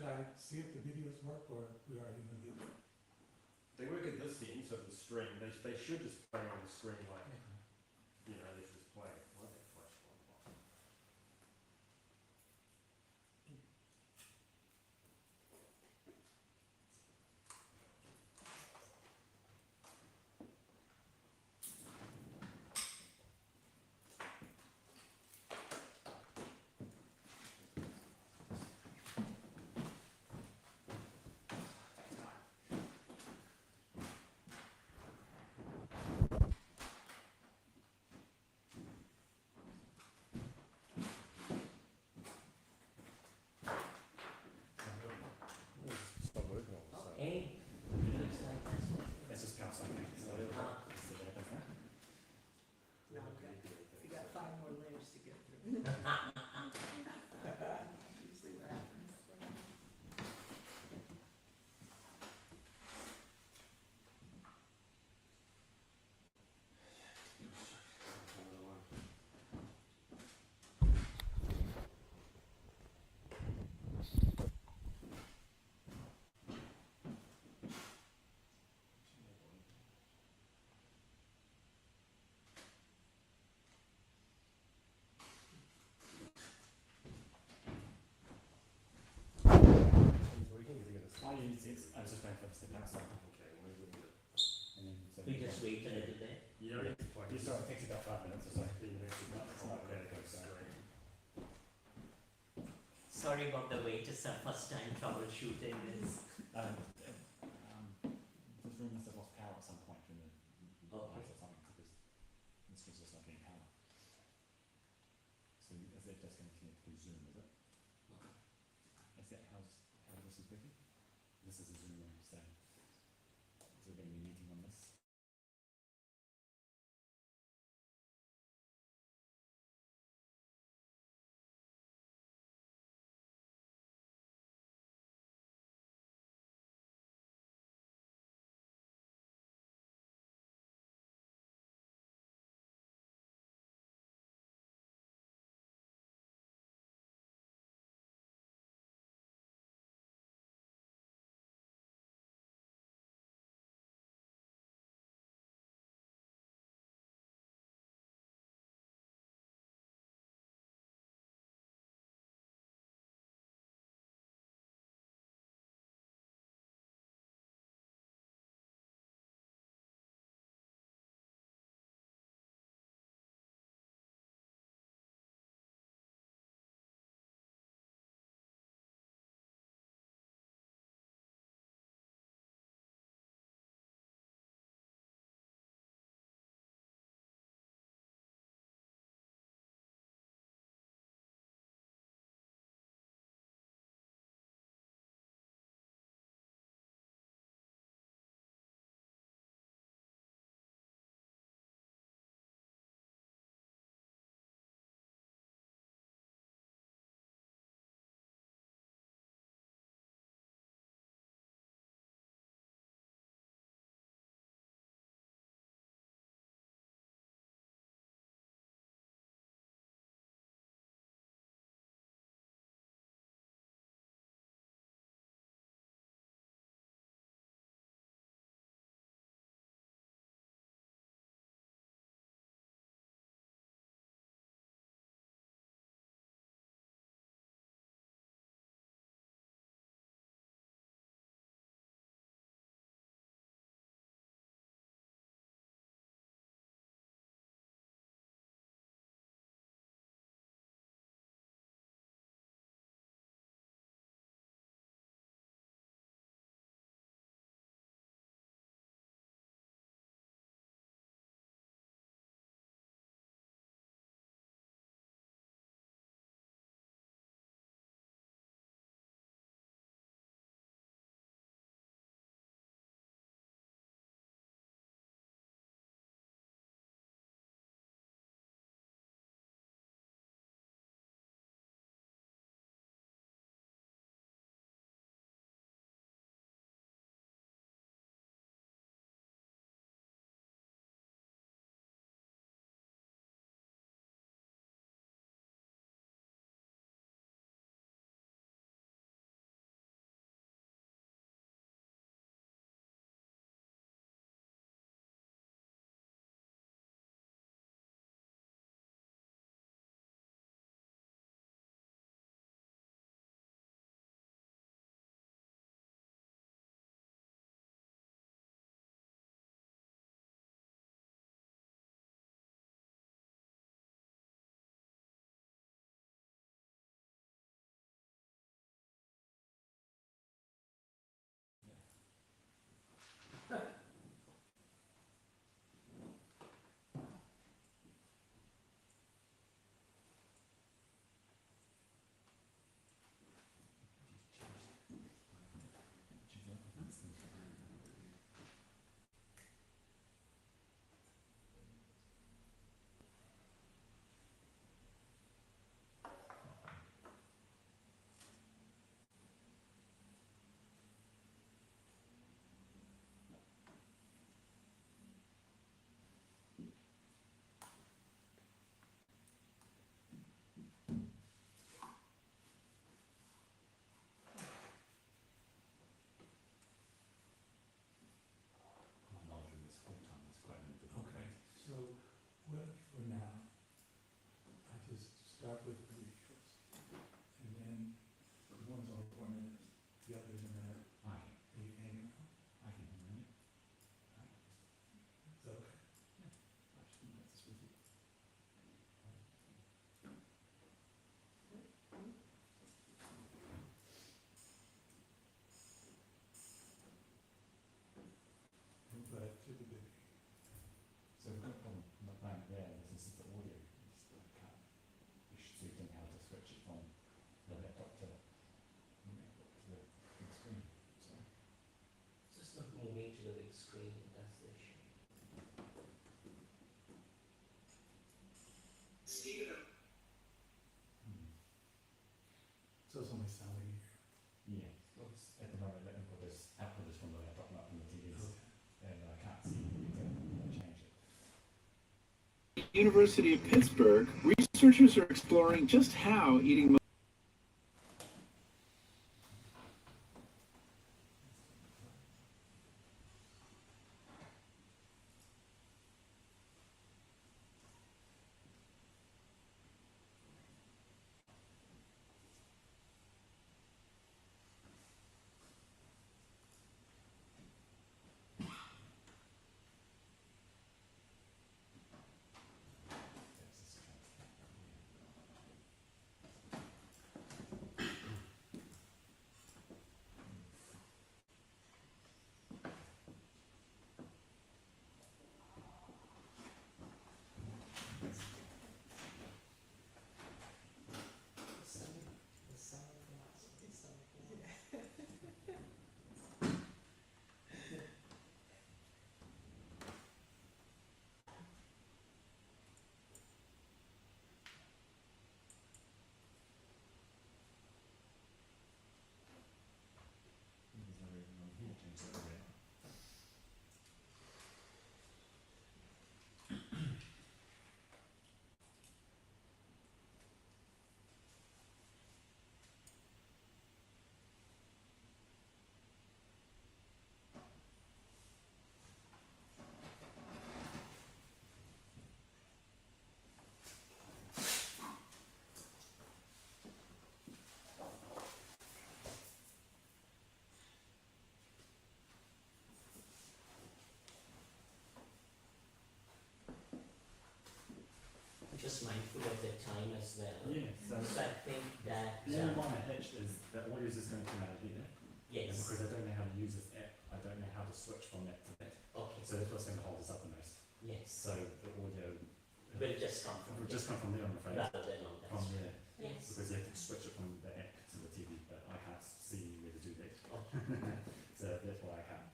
should I see if the videos work or we already know you? They work at this end, so the string, they should just play on the string like, you know, they just play. Why they flash one off? Stop working all of a sudden. Hey, it looks like that's what. That's just power cycling. So Ah. so that happens now. No, we got 5 more layers to get through. Usually what happens. Another one. Working? Is it gonna stop? I was just waiting for it to step outside. Okay, we're gonna do it. And then, so We just wait a little bit. You don't need to plug Yeah, it. sorry, it takes about 5 minutes or so. It's not bad, it goes straight. Sorry about the wait, it's our first time troubleshooting this. This room must have lost power at some point during the Okay. night or something, because this was just not getting power. So is it just going to connect through Zoom, is it? Is that how this is working? This is a Zoom room, so is there going to be a meeting on this? University of Pittsburgh, researchers are exploring just how eating Just mindful of the time as well. Yeah, so So I think that, the only one I hitched is that audio is just going to come out of here. And yes, because I don't know how to use this app, I don't know how to switch from that to that. okay, So that's what's going to hold us up the most. yes, So the audio will just come from will just come from there, I'm afraid. rather than on that. From there. Yes, Because you have to switch it from the app to the TV, but I can't see where to do that. okay, So that's why I can't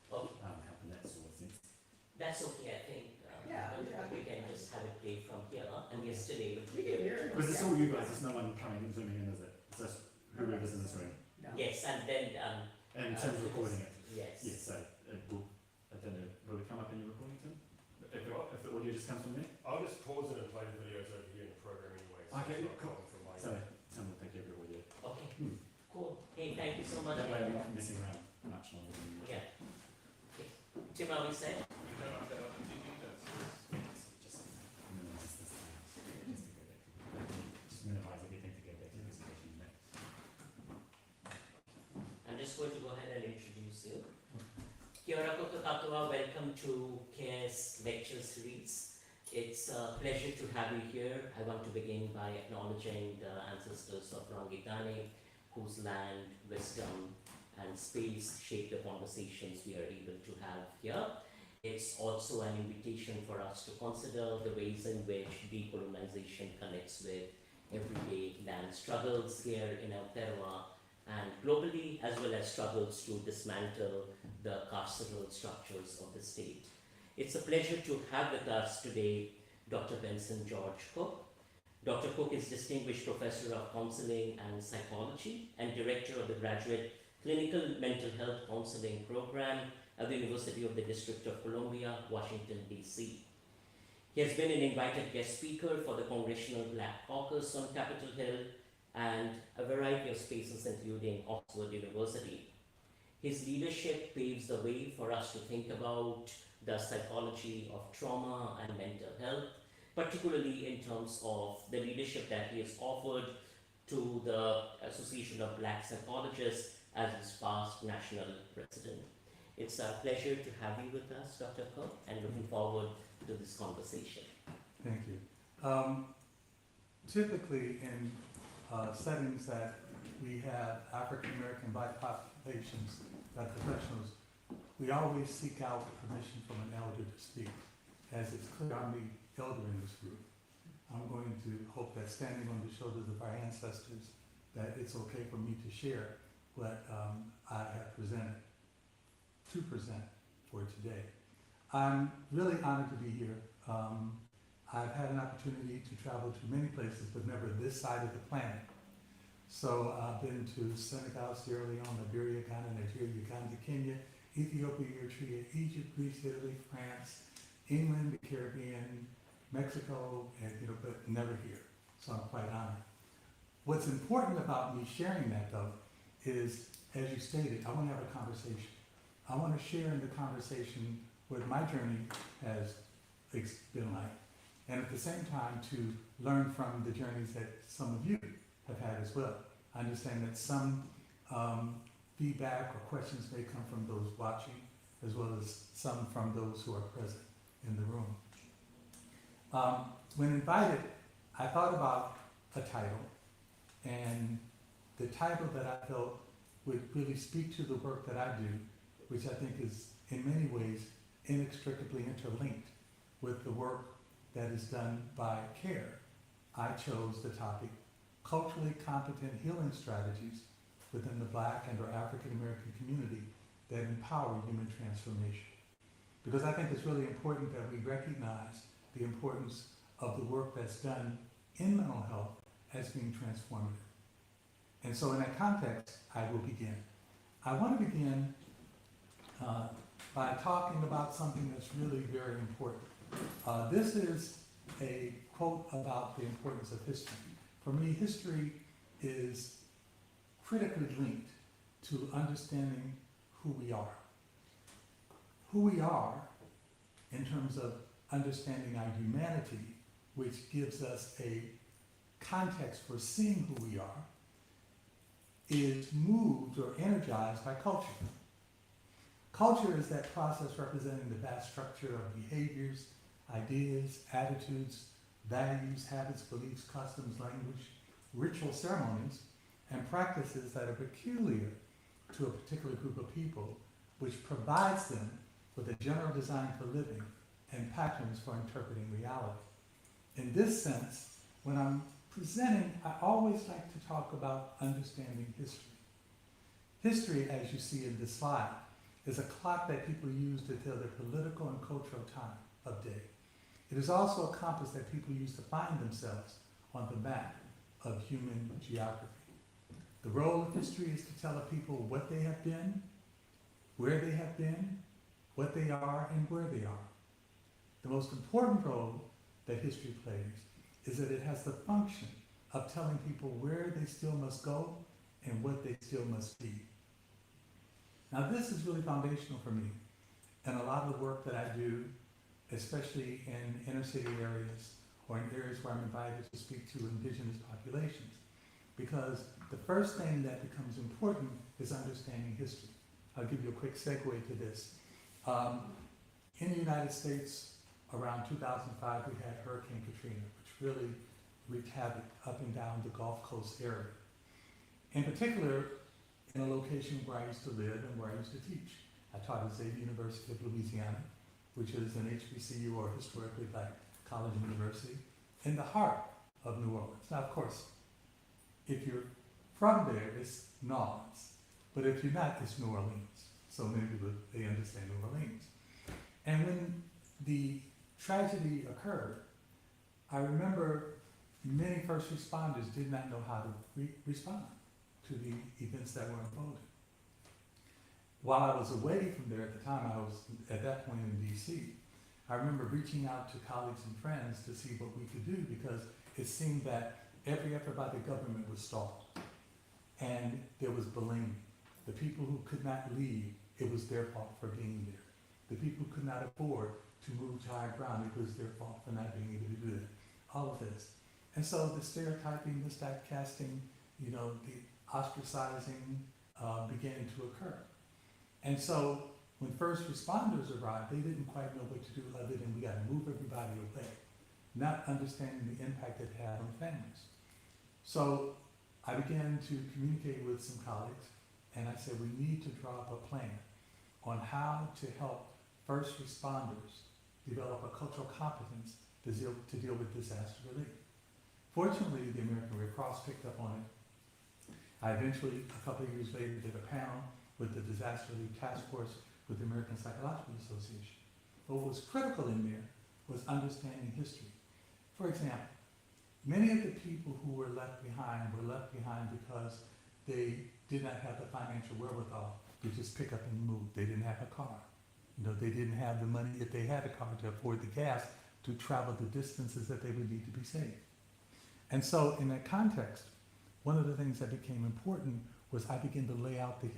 okay, help in that sort of sense. that's okay, I think, Yeah, yeah. we can just have it play from here, and yesterday will We be. can hear it. Because it's all you guys, there's no one coming and zooming in, is it? It's just whoever's in this room. No. Yes, and then, And in terms of recording it, yes. yes, so it will, I don't know, will it come up in your recording, Tim? If the audio just comes from there? I'll just pause it and play the videos over here in the program anyway. So Okay, it's not cool. coming from my So, Tim will take every audio. Okay, Hmm. cool, hey, thank you so much. That way I'm not messing around much longer than you. Yeah. Okay. Tim, are we set? Just minimize this thing, just to go back to, just minimize everything to go back to the presentation back. I'm just going to go ahead and introduce you. Kia ora koutou katoa, welcome to CARE's lecture series. It's a pleasure to have you here. I want to begin by acknowledging the ancestors of Rangitane, whose land, wisdom, and space shape the conversations we are able to have here. It's also an invitation for us to consider the ways in which decolonization connects with everyday land struggles here in Aotearoa and globally, as well as struggles to dismantle the carceral structures of the state. It's a pleasure to have with us today Dr. Benson George Cooke. Dr. Cooke is Distinguished Professor of Counseling and Psychology and Director of the Graduate Clinical Mental Health Counseling Program at the University of the District of Columbia, Washington, D.C. He has been an invited guest speaker for the Congressional Black Caucus on Capitol Hill and a variety of spaces including Oxford University. His leadership paves the way for us to think about the psychology of trauma and mental health, particularly in terms of the leadership that he has offered to the Association of Black Psychologists as his past national president. It's a pleasure to have you with us, Dr. Cooke, and looking forward to this conversation. Thank you. Typically in settings that we have African American Black populations, Black professionals, we always seek out permission from an elder to speak, as it's clear I'm the elder in this group. I'm going to hope that standing on the shoulders of our ancestors, that it's okay for me to share what I have to present for today. I'm really honored to be here. I've had an opportunity to travel to many places, but never this side of the planet. So I've been to Senegal, Sierra Leone, Liberia, Ghana, Nigeria, Uganda, Kenya, Ethiopia, Eritrea, Egypt, Greece, Italy, France, England, the Caribbean, Mexico, and, but never here. So I'm quite honored. What's important about me sharing that, though, is, as you stated, I want to have a conversation. I want to share in the conversation what my journey has been like, and at the same time to learn from the journeys that some of you have had as well. I understand that some feedback or questions may come from those watching, as well as some from those who are present in the room. When invited, I thought about a title, and the title that I felt would really speak to the work that I do, which I think is in many ways inextricably interlinked with the work that is done by CARE. I chose the topic, Culturally Competent Healing Strategies within the Black and/or African American community that empower human transformation. Because I think it's really important that we recognize the importance of the work that's done in mental health as being transformative. And so in that context, I will begin. I want to begin by talking about something that's really very important. This is a quote about the importance of history. For me, history is critically linked to understanding who we are. Who we are in terms of understanding our humanity, which gives us a context for seeing who we are, is moved or energized by culture. Culture is that process representing the vast structure of behaviors, ideas, attitudes, values, habits, beliefs, customs, language, ritual ceremonies, and practices that are peculiar to a particular group of people, which provides them with a general design for living and patterns for interpreting reality. In this sense, when I'm presenting, I always like to talk about understanding history. History, as you see in this slide, is a clock that people use to tell their political and cultural time of day. It is also a compass that people use to find themselves on the map of human geography. The role of history is to tell a people what they have been, where they have been, what they are, and where they are. The most important role that history plays is that it has the function of telling people where they still must go and what they still must be. Now, this is really foundational for me, and a lot of the work that I do, especially in inner city areas or in areas where I'm invited to speak to indigenous populations, because the first thing that becomes important is understanding history. I'll give you a quick segue to this. In the United States, around 2005, we had Hurricane Katrina, which really wreaked havoc up and down the Gulf Coast area. In particular, in a location where I used to live and where I used to teach. I taught at Xavier University of Louisiana, which is an HBCU or historically black college and university, in the heart of New Orleans. Now, of course, if you're from there, it's New Orleans. But if you're not, it's New Orleans. So many people, they understand New Orleans. And when the tragedy occurred, I remember many first responders did not know how to respond to the events that were unfolding. While I was away from there at the time, I was at that point in DC, I remember reaching out to colleagues and friends to see what we could do, because it seemed that every effort by the government was stalled. And there was blaming. The people who could not leave, it was their fault for being there. The people who could not afford to move to higher ground, it was their fault for not being able to do that. All of this. And so the stereotyping, the typecasting, the ostracizing began to occur. And so when first responders arrived, they didn't quite know what to do other than we got to move everybody away, not understanding the impact it had on families. So I began to communicate with some colleagues, and I said we need to draw up a plan on how to help first responders develop a cultural competence to deal with disaster relief. Fortunately, the American Red Cross picked up on it. I eventually, a couple of years later, did a panel with the Disaster Relief Task Force with the American Psychological Association. But what was critical in there was understanding history. For example, many of the people who were left behind because they did not have the financial wherewithal to just pick up and move. They didn't have a car. They didn't have the money. If they had a car, to afford the gas to travel the distances that they would need to be saved. And so in that context, one of the things that became important was I began to lay out the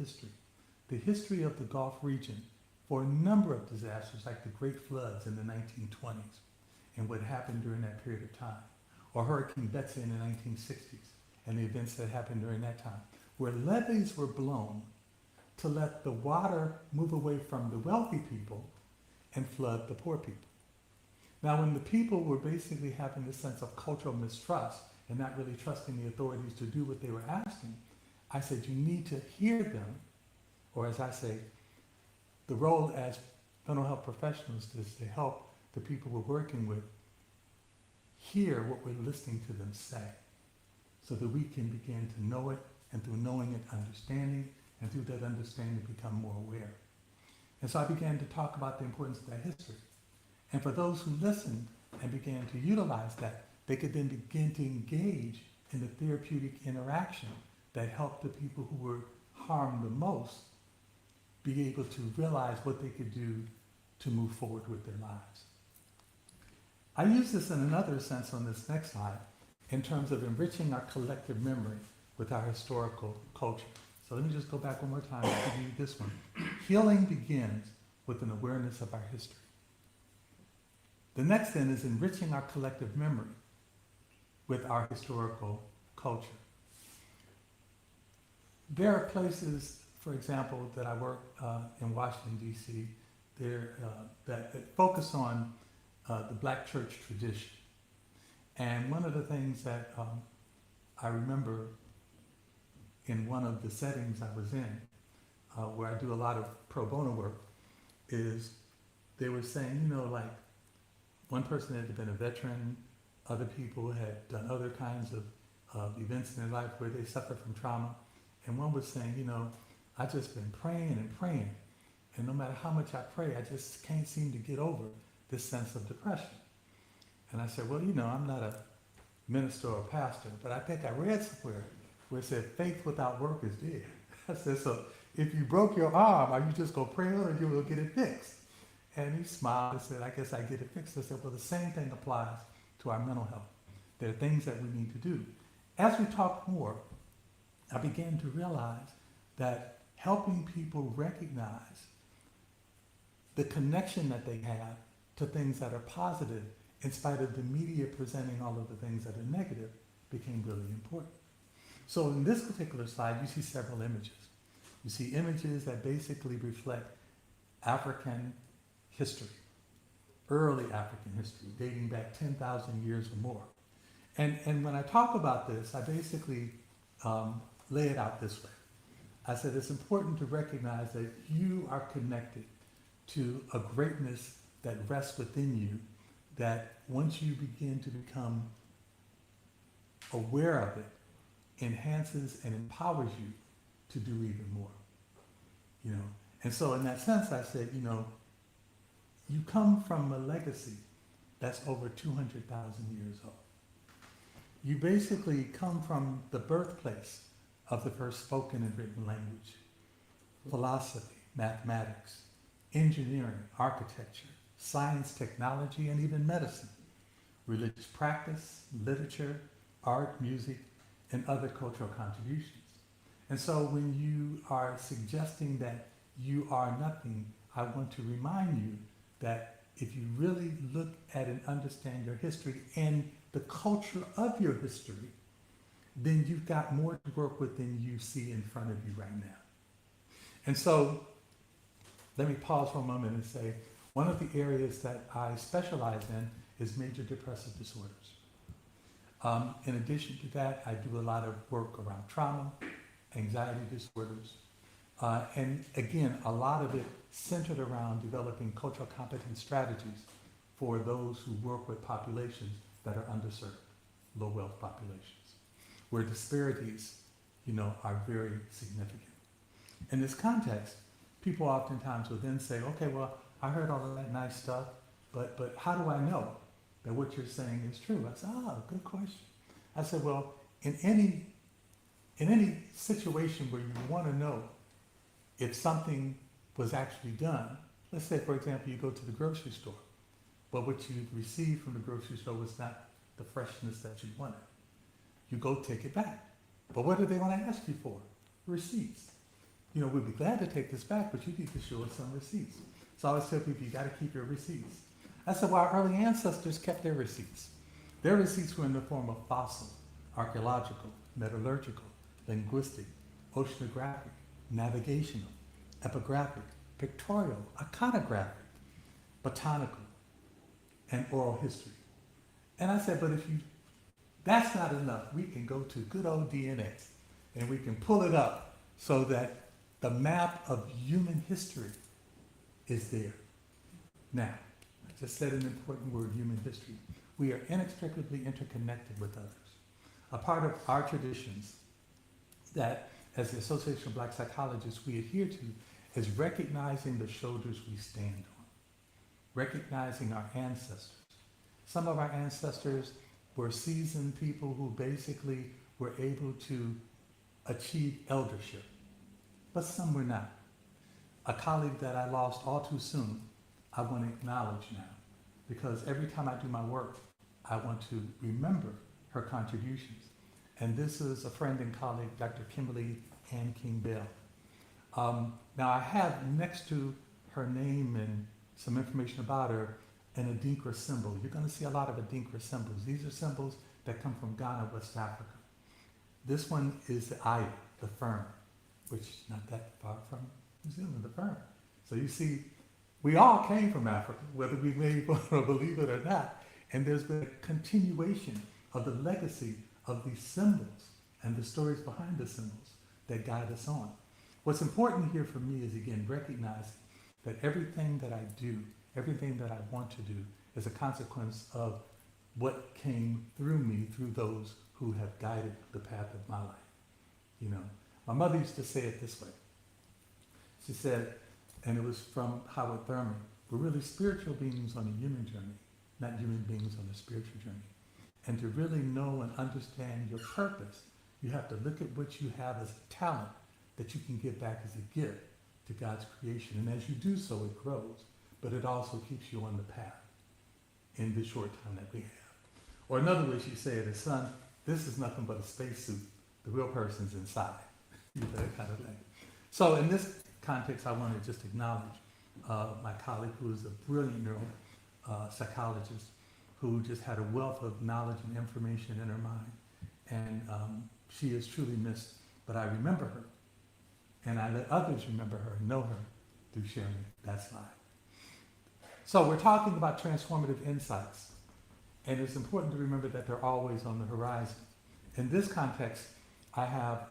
history of the Gulf region for a number of disasters like the Great Floods in the 1920s and what happened during that period of time, or Hurricane Betsy in the 1960s and the events that happened during that time, where levees were blown to let the water move away from the wealthy people and flood the poor people. Now, when the people were basically having this sense of cultural mistrust and not really trusting the authorities to do what they were asking, I said, you need to hear them, or as I say, the role as mental health professionals is to help the people we're working with hear what we're listening to them say so that we can begin to know it, and through knowing it, understanding, and through that understanding become more aware. And so I began to talk about the importance of that history. And for those who listened and began to utilize that, they could then begin to engage in the therapeutic interaction that helped the people who were harmed the most be able to realize what they could do to move forward with their lives. I use this in another sense on this next slide in terms of enriching our collective memory with our historical culture. So let me just go back one more time and give you this one. Healing begins with an awareness of our history. The next then is enriching our collective memory with our historical culture. There are places, for example, that I work in Washington, D.C., that focus on the Black church tradition. And one of the things that I remember in one of the settings I was in, where I do a lot of pro bono work, is they were saying, like one person had been a veteran, other people had done other kinds of events in their life where they suffered from trauma. And one was saying, I've just been praying and praying. And no matter how much I pray, I just can't seem to get over this sense of depression. And I said, well, I'm not a minister or pastor, but I think I read somewhere where it said faith without work is dead. I said, so if you broke your arm, are you just going to pray on it or you will get it fixed? And he smiled and said, I guess I get it fixed. I said, well, the same thing applies to our mental health. There are things that we need to do. As we talked more, I began to realize that helping people recognize the connection that they have to things that are positive in spite of the media presenting all of the things that are negative became really important. So in this particular slide, you see several images. You see images that basically reflect African history, early African history, dating back 10,000 years or more. And when I talk about this, I basically lay it out this way. I said it's important to recognize that you are connected to a greatness that rests within you, that once you begin to become aware of it, enhances and empowers you to do even more. And so in that sense, I said, you come from a legacy that's over 200,000 years old. You basically come from the birthplace of the first spoken and written language, philosophy, mathematics, engineering, architecture, science, technology, and even medicine, religious practice, literature, art, music, and other cultural contributions. And so when you are suggesting that you are nothing, I want to remind you that if you really look at and understand your history and the culture of your history, then you've got more to work with than you see in front of you right now. And so let me pause for a moment and say, one of the areas that I specialize in is major depressive disorders. In addition to that, I do a lot of work around trauma, anxiety disorders, and again, a lot of it centered around developing cultural competence strategies for those who work with populations that are underserved, low wealth populations, where disparities, are very significant. In this context, people oftentimes will then say, okay, well, I heard all of that nice stuff, but how do I know that what you're saying is true? I said, good question. I said, well, in any situation where you want to know if something was actually done, let's say, for example, you go to the grocery store. but what you received from the grocery store was not the freshness that you wanted. You go take it back. But what are they going to ask you for? Receipts. You know, we'd be glad to take this back, but you need to show us some receipts. So I always tell people, you got to keep your receipts. That's why our early ancestors kept their receipts. Their receipts were in the form of fossil, archaeological, metallurgical, linguistic, oceanographic, navigational, epigraphic, pictorial, iconographic, botanical, and oral history. And I said, but if that's not enough, we can go to good old DNA and we can pull it up so that the map of human history is there. Now, I just said an important word, human history. We are inextricably interconnected with others. A part of our traditions that, as the Association of Black Psychologists, we adhere to is recognizing the shoulders we stand on, recognizing our ancestors. Some of our ancestors were seasoned people who basically were able to achieve eldership, but some were not. A colleague that I lost all too soon, I want to acknowledge now, because every time I do my work, I want to remember her contributions. And this is a friend and colleague, Dr. Kimberly Ann King Bell. Now I have next to her name and some information about her an Adinkra symbol. You're going to see a lot of Adinkra symbols. These are symbols that come from Ghana, West Africa. This one is the Aya, the fern, which is not that far from New Zealand, the fern. So you see, we all came from Africa, whether we may believe it or not. And there's been a continuation of the legacy of these symbols and the stories behind the symbols that guide us on. What's important here for me is, again, recognizing that everything that I do, everything that I want to do, is a consequence of what came through me, through those who have guided the path of my life. You know, my mother used to say it this way. She said, and it was from Howard Thurman, we're really spiritual beings on a human journey, not human beings on a spiritual journey. And to really know and understand your purpose, you have to look at what you have as a talent that you can give back as a gift to God's creation. And as you do so, it grows, but it also keeps you on the path in the short time that we have. Or another way she said is, son, this is nothing but a spacesuit. The real person's inside. You know, that kind of thing. So in this context, I want to just acknowledge my colleague, who is a brilliant neuropsychologist, who just had a wealth of knowledge and information in her mind. And she is truly missed, but I remember her. And I let others remember her and know her through sharing that slide. So we're talking about transformative insights. And it's important to remember that they're always on the horizon. In this context, I have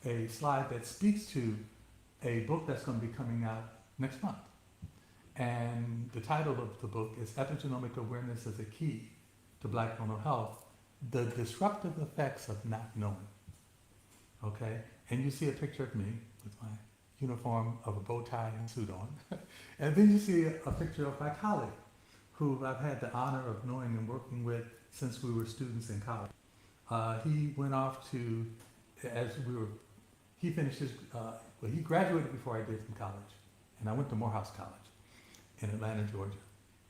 a slide that speaks to a book that's going to be coming out next month. And the title of the book is Epigenomic Awareness as a Key to Black Mental Health, The Disruptive Effects of Not Knowing. Okay? And you see a picture of me with my uniform of a bow tie and suit on. And then you see a picture of my colleague, who I've had the honor of knowing and working with since we were students in college. He went off to, he finished his, he graduated before I did from college. And I went to Morehouse College in Atlanta, Georgia.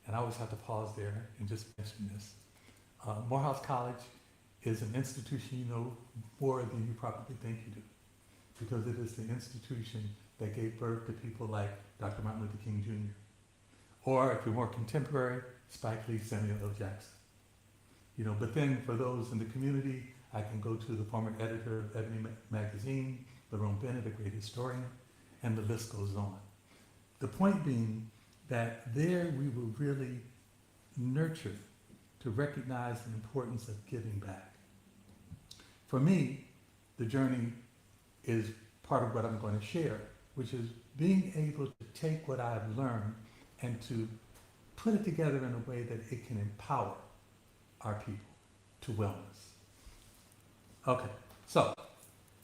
And I always have to pause there and just mention this. Morehouse College is an institution you know more than you probably think you do, because it is the institution that gave birth to people like Dr. Martin Luther King Jr. Or if you're more contemporary, Spike Lee, Samuel L. Jackson. You know, but then for those in the community, I can go to the former editor of Ebony Magazine, Lerone Bennett, a great historian, and the list goes on. The point being that there we were really nurtured to recognize the importance of giving back. For me, the journey is part of what I'm going to share, which is being able to take what I've learned and to put it together in a way that it can empower our people to wellness. Okay, so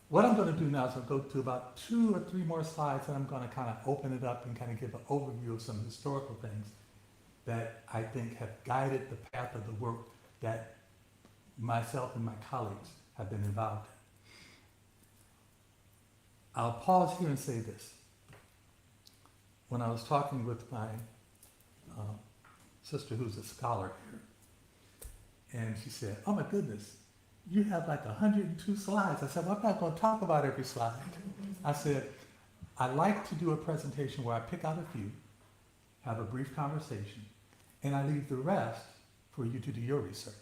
what I'm going to do now is I'll go to about 2 or 3 more slides, and I'm going to kind of open it up and kind of give an overview of some historical things that I think have guided the path of the work that myself and my colleagues have been involved in. I'll pause here and say this. When I was talking with my sister who's a scholar here. And she said, oh my goodness, you have like 102 slides. I said, well, I'm not going to talk about every slide. I said, I like to do a presentation where I pick out a few, have a brief conversation, and I leave the rest for you to do your research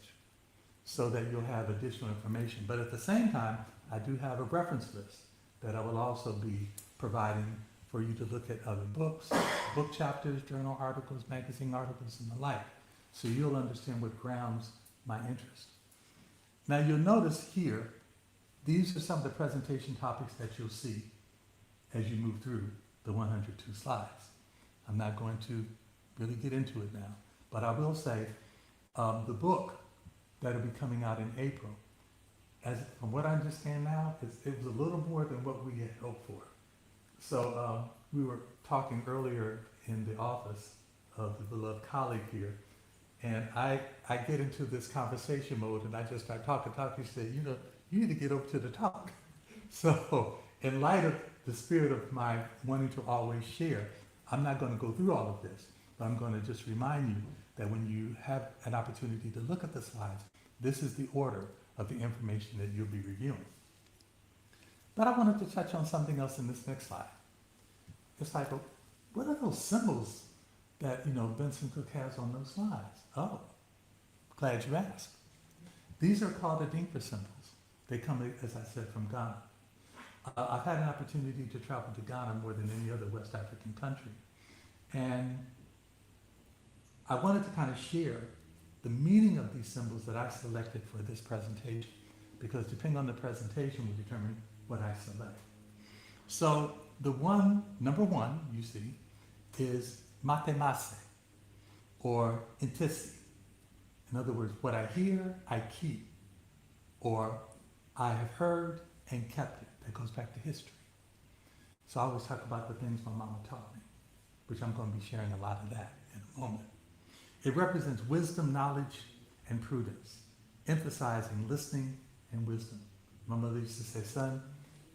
so that you'll have additional information. But at the same time, I do have a reference list that I will also be providing for you to look at other books, book chapters, journal articles, magazine articles, and the like, so you'll understand what grounds my interest. Now you'll notice here, these are some of the presentation topics that you'll see as you move through the 102 slides. I'm not going to really get into it now, but I will say the book that'll be coming out in April, as from what I understand now, it was a little more than what we had hoped for. So we were talking earlier in the office of the beloved colleague here, and I get into this conversation mode and I just start talking. She said, you know, you need to get over to the talk. So in light of the spirit of my wanting to always share, I'm not going to go through all of this, but I'm going to just remind you that when you have an opportunity to look at the slides, this is the order of the information that you'll be reviewing. But I wanted to touch on something else in this next slide. It's like, what are those symbols that, Benson Cooke has on those slides? Oh, glad you asked. These are called Adinkra symbols. They come, as I said, from Ghana. I've had an opportunity to travel to Ghana more than any other West African country. And I wanted to kind of share the meaning of these symbols that I selected for this presentation, because depending on the presentation will determine what I select. So the number one you see is matemase, or intisi. In other words, what I hear, I keep, or I have heard and kept it. That goes back to history. So I always talk about the things my mama taught me, which I'm going to be sharing a lot of that in a moment. It represents wisdom, knowledge, and prudence, emphasizing listening and wisdom. My mother used to say, son,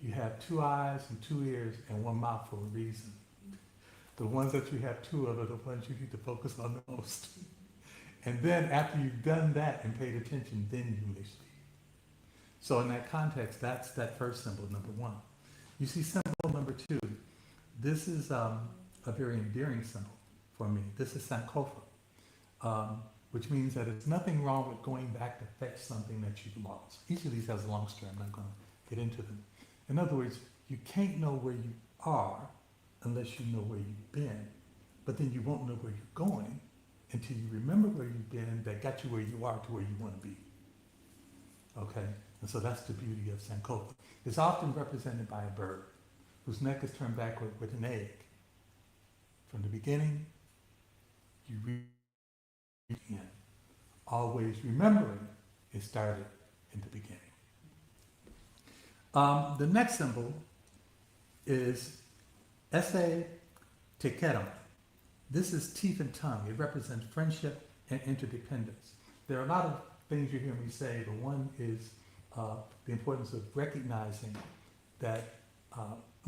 you have 2 eyes and 2 ears and 1 mouth for a reason. The ones that you have 2 of are the ones you need to focus on the most. And then after you've done that and paid attention, then you may speak. So in that context, that's that first symbol, number 1. You see symbol number 2. This is a very endearing symbol for me. This is Sankofa, which means that it's nothing wrong with going back to fetch something that you've lost. Each of these has a long story. I'm not going to get into them. In other words, you can't know where you are unless you know where you've been, but then you won't know where you're going until you remember where you've been that got you where you are to where you want to be. Okay? And so that's the beauty of Sankofa. It's often represented by a bird whose neck is turned backward with an egg. From the beginning, you read the end. Always remembering it started in the beginning. The next symbol is Esse Tekeram. This is teeth and tongue. It represents friendship and interdependence. There are a lot of things you hear me say, but one is the importance of recognizing that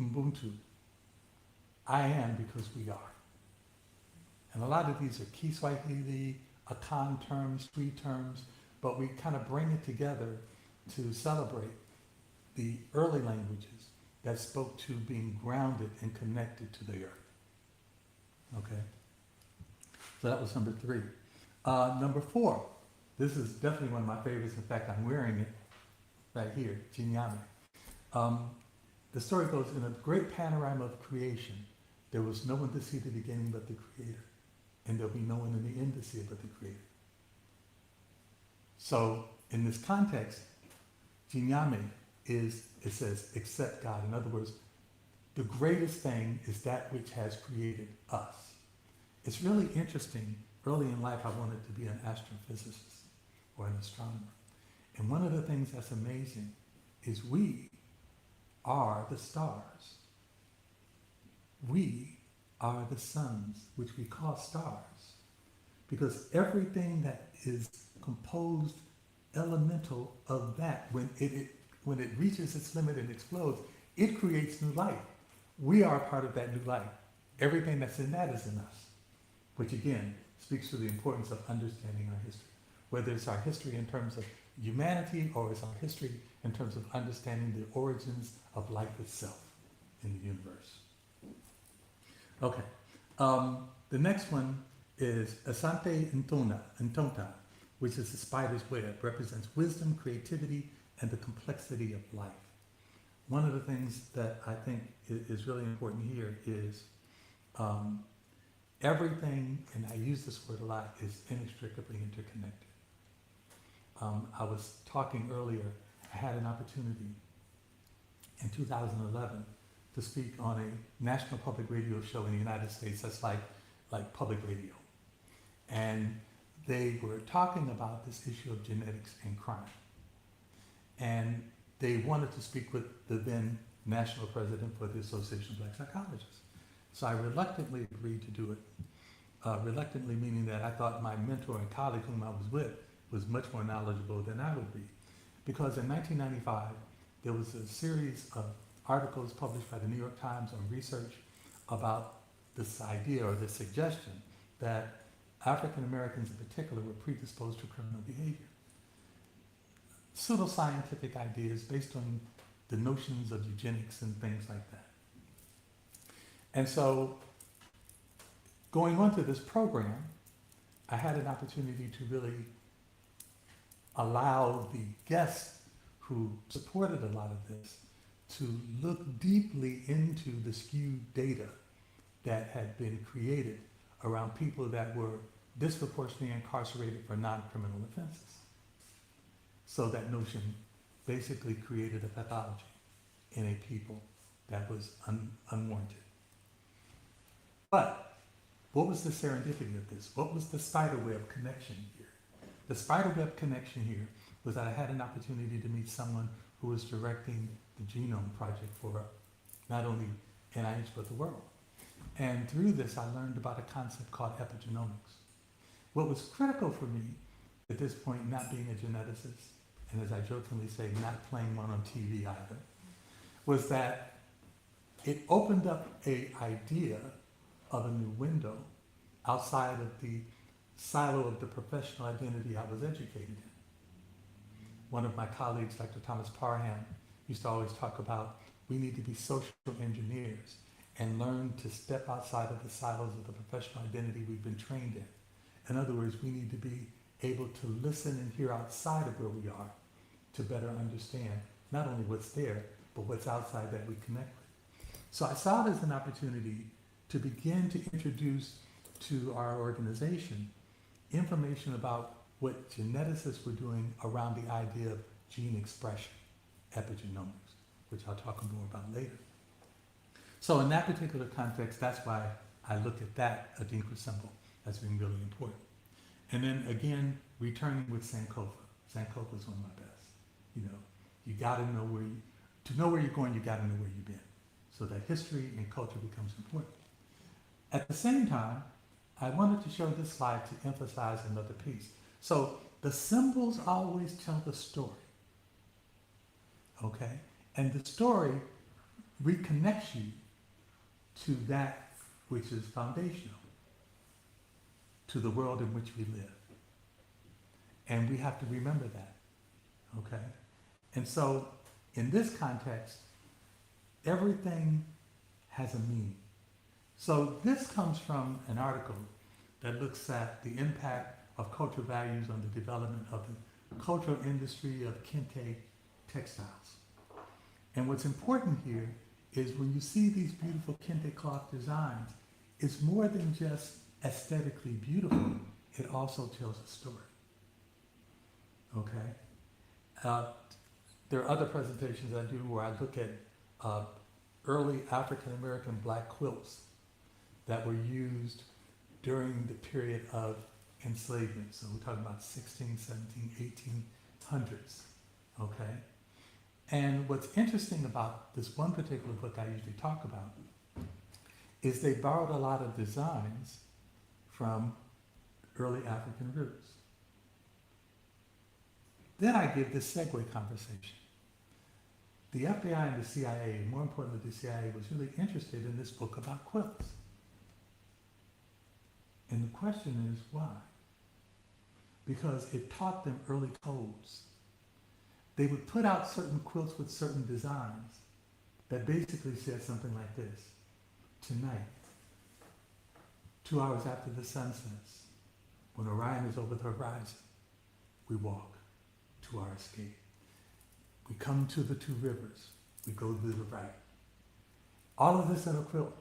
Ubuntu, I am because we are. And a lot of these are Kiswahili, Akan terms, Twi terms, but we kind of bring it together to celebrate the early languages that spoke to being grounded and connected to the earth. Okay? So that was number 3. Number 4, this is definitely one of my favorites. In fact, I'm wearing it right here, Jinyame. The story goes, in a great panorama of creation, there was no one to see the beginning but the Creator, and there'll be no one in the end to see it but the Creator. So in this context, Jinyame is, it says, except God. In other words, the greatest thing is that which has created us. It's really interesting. Early in life, I wanted to be an astrophysicist or an astronomer. And one of the things that's amazing is we are the stars. We are the suns, which we call stars. Because everything that is composed elemental of that, when it reaches its limit and explodes, it creates new life. We are a part of that new life. Everything that's in that is in us, which again speaks to the importance of understanding our history, whether it's our history in terms of humanity or it's our history in terms of understanding the origins of life itself in the universe. Okay, the next one is Asante Ntonta, which is the spider's web, represents wisdom, creativity, and the complexity of life. One of the things that I think is really important here is everything, and I use this word a lot, is inextricably interconnected. I was talking earlier, I had an opportunity in 2011 to speak on a national public radio show in the United States that's like public radio. And they were talking about this issue of genetics and crime. And they wanted to speak with the then national president for the Association of Black Psychologists. So I reluctantly agreed to do it. Reluctantly meaning that I thought my mentor and colleague whom I was with was much more knowledgeable than I would be. Because in 1995, there was a series of articles published by the New York Times on research about this idea or this suggestion that African Americans in particular were predisposed to criminal behavior. Pseudoscientific ideas based on the notions of eugenics and things like that. And so, going on to this program, I had an opportunity to really allow the guests who supported a lot of this to look deeply into the skewed data that had been created around people that were disproportionately incarcerated for non-criminal offenses. So that notion basically created a pathology in a people that was unwarranted. But what was the serendipity of this? What was the spiderweb connection here? The spiderweb connection here was that I had an opportunity to meet someone who was directing the Genome Project for not only NIH but the world. And through this, I learned about a concept called epigenomics. What was critical for me at this point, not being a geneticist, and as I jokingly say, not playing one on TV either, was that it opened up an idea of a new window outside of the silo of the professional identity I was educated in. One of my colleagues, Dr. Thomas Parham, used to always talk about we need to be social engineers and learn to step outside of the silos of the professional identity we've been trained in. In other words, we need to be able to listen and hear outside of where we are to better understand not only what's there, but what's outside that we connect with. So I saw it as an opportunity to begin to introduce to our organization information about what geneticists were doing around the idea of gene expression, epigenomics, which I'll talk more about later. So in that particular context, that's why I look at that Adinkra symbol as being really important. And then again, returning with Sankofa. Sankofa is one of my best. You know, you gotta know to know where you're going, you gotta know where you've been. So that history and culture becomes important. At the same time, I wanted to show this slide to emphasize another piece. So the symbols always tell the story, okay? And the story reconnects you to that which is foundational, to the world in which we live. And we have to remember that, okay? And so in this context, everything has a meaning. So this comes from an article that looks at the impact of cultural values on the development of the cultural industry of kente textiles. And what's important here is when you see these beautiful kente cloth designs, it's more than just aesthetically beautiful, it also tells a story. Okay? There are other presentations I do where I look at early African American black quilts that were used during the period of enslavement. So we're talking about 16, 17, 1800s, okay? And what's interesting about this one particular book I usually talk about is they borrowed a lot of designs from early African roots. Then I give this segue conversation. The FBI and the CIA, and more importantly the CIA, was really interested in this book about quilts. And the question is why? Because it taught them early codes. They would put out certain quilts with certain designs that basically said something like this: tonight, 2 hours after the sun sets, when Orion is over the horizon, we walk to our escape. We come to the two rivers. We go to the right. All of this in a quilt.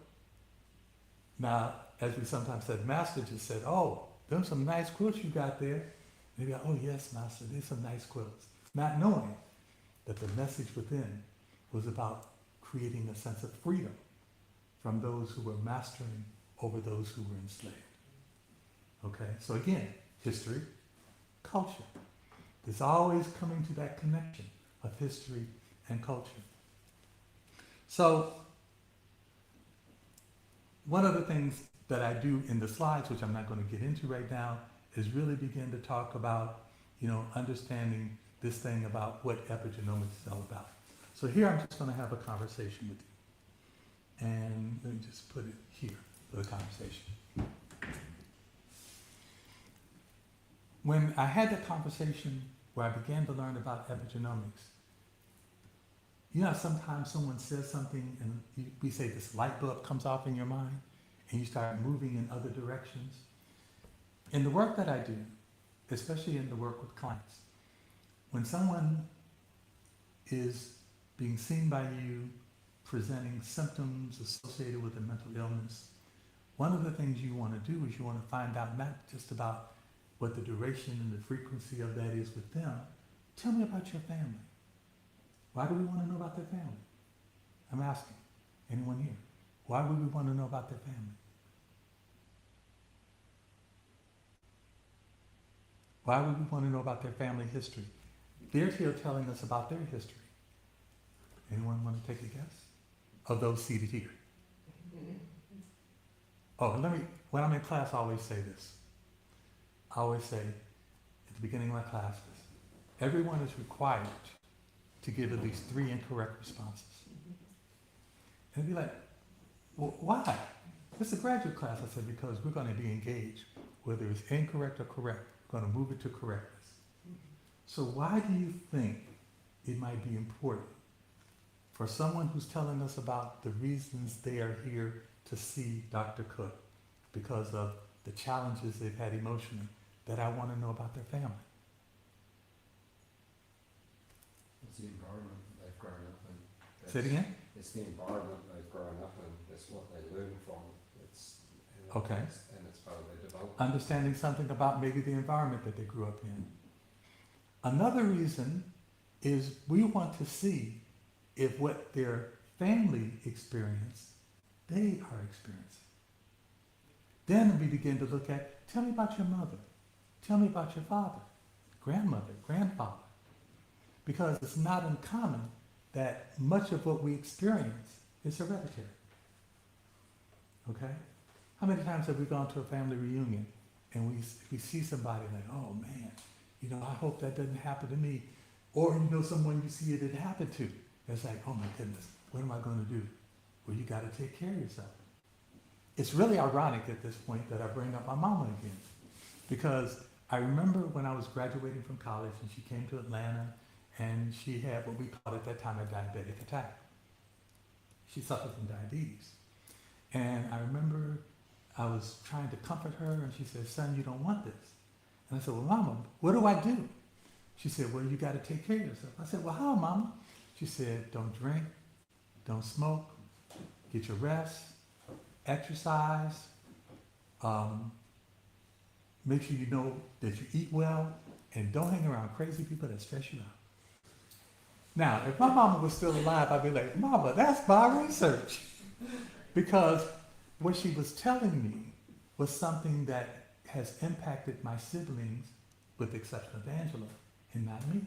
Now, as we sometimes said, Master just said, "Oh, them some nice quilts you got there." Maybe, "Oh yes, Master, there's some nice quilts." Not knowing that the message within was about creating a sense of freedom from those who were mastering over those who were enslaved. Okay, so again, history, culture. There's always coming to that connection of history and culture. So, one of the things that I do in the slides, which I'm not going to get into right now, is really begin to talk about, understanding this thing about what epigenomics is all about. So here I'm just going to have a conversation with you. And let me just put it here for the conversation. When I had the conversation where I began to learn about epigenomics, sometimes someone says something and we say this light bulb comes off in your mind and you start moving in other directions. In the work that I do, especially in the work with clients, when someone is being seen by you presenting symptoms associated with a mental illness, one of the things you want to do is you want to find out not just about what the duration and the frequency of that is with them. Tell me about your family. Why do we want to know about their family? I'm asking. Anyone here? Why would we want to know about their family? Why would we want to know about their family history? They're here telling us about their history. Anyone want to take a guess? Of those seated here. Oh, when I'm in class, I always say this. I always say, at the beginning of my classes, everyone is required to give at least 3 incorrect responses. And they'd be like, well, why? It's a graduate class. I said, because we're going to be engaged. Whether it's incorrect or correct, we're going to move it to correctness. So why do you think it might be important for someone who's telling us about the reasons they are here to see Dr. Cooke because of the challenges they've had emotionally, that I want to know about their family? It's the environment they've grown up in. Say it again? It's the environment they've grown up in. It's what they learn from. Okay. And it's part of their development. Understanding something about maybe the environment that they grew up in. Another reason is we want to see if what their family experienced, they are experiencing. Then we begin to look at, tell me about your mother. Tell me about your father, grandmother, grandfather. Because it's not uncommon that much of what we experience is hereditary. Okay? How many times have we gone to a family reunion and we see somebody like, oh man, I hope that doesn't happen to me. Or someone you see it happen to. It's like, oh my goodness, what am I going to do? Well, you got to take care of yourself. It's really ironic at this point that I bring up my mama again. Because I remember when I was graduating from college and she came to Atlanta and she had what we called at that time a diabetic attack. She suffered from diabetes. And I remember I was trying to comfort her and she said, son, you don't want this. And I said, well, Mama, what do I do? She said, well, you got to take care of yourself. I said, well, how, Mama? She said, don't drink, don't smoke, get your rest, exercise, make sure you know that you eat well, and don't hang around crazy people that stress you out. Now, if my mama was still alive, I'd be like, Mama, that's my research. Because what she was telling me was something that has impacted my siblings, with the exception of Angela, and not me.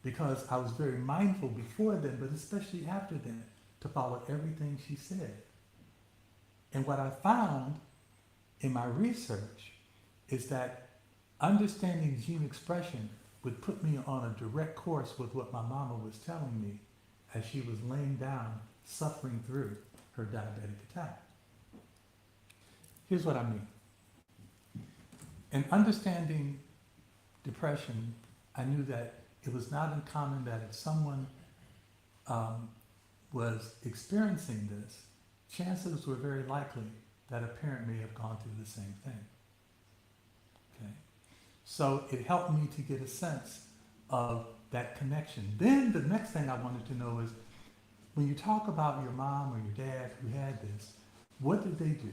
Because I was very mindful before then, but especially after then, to follow everything she said. And what I found in my research is that understanding gene expression would put me on a direct course with what my mama was telling me as she was laying down, suffering through her diabetic attack. Here's what I mean. In understanding depression, I knew that it was not uncommon that if someone was experiencing this, chances were very likely that a parent may have gone through the same thing. Okay? So it helped me to get a sense of that connection. Then the next thing I wanted to know is, when you talk about your mom or your dad who had this, what did they do?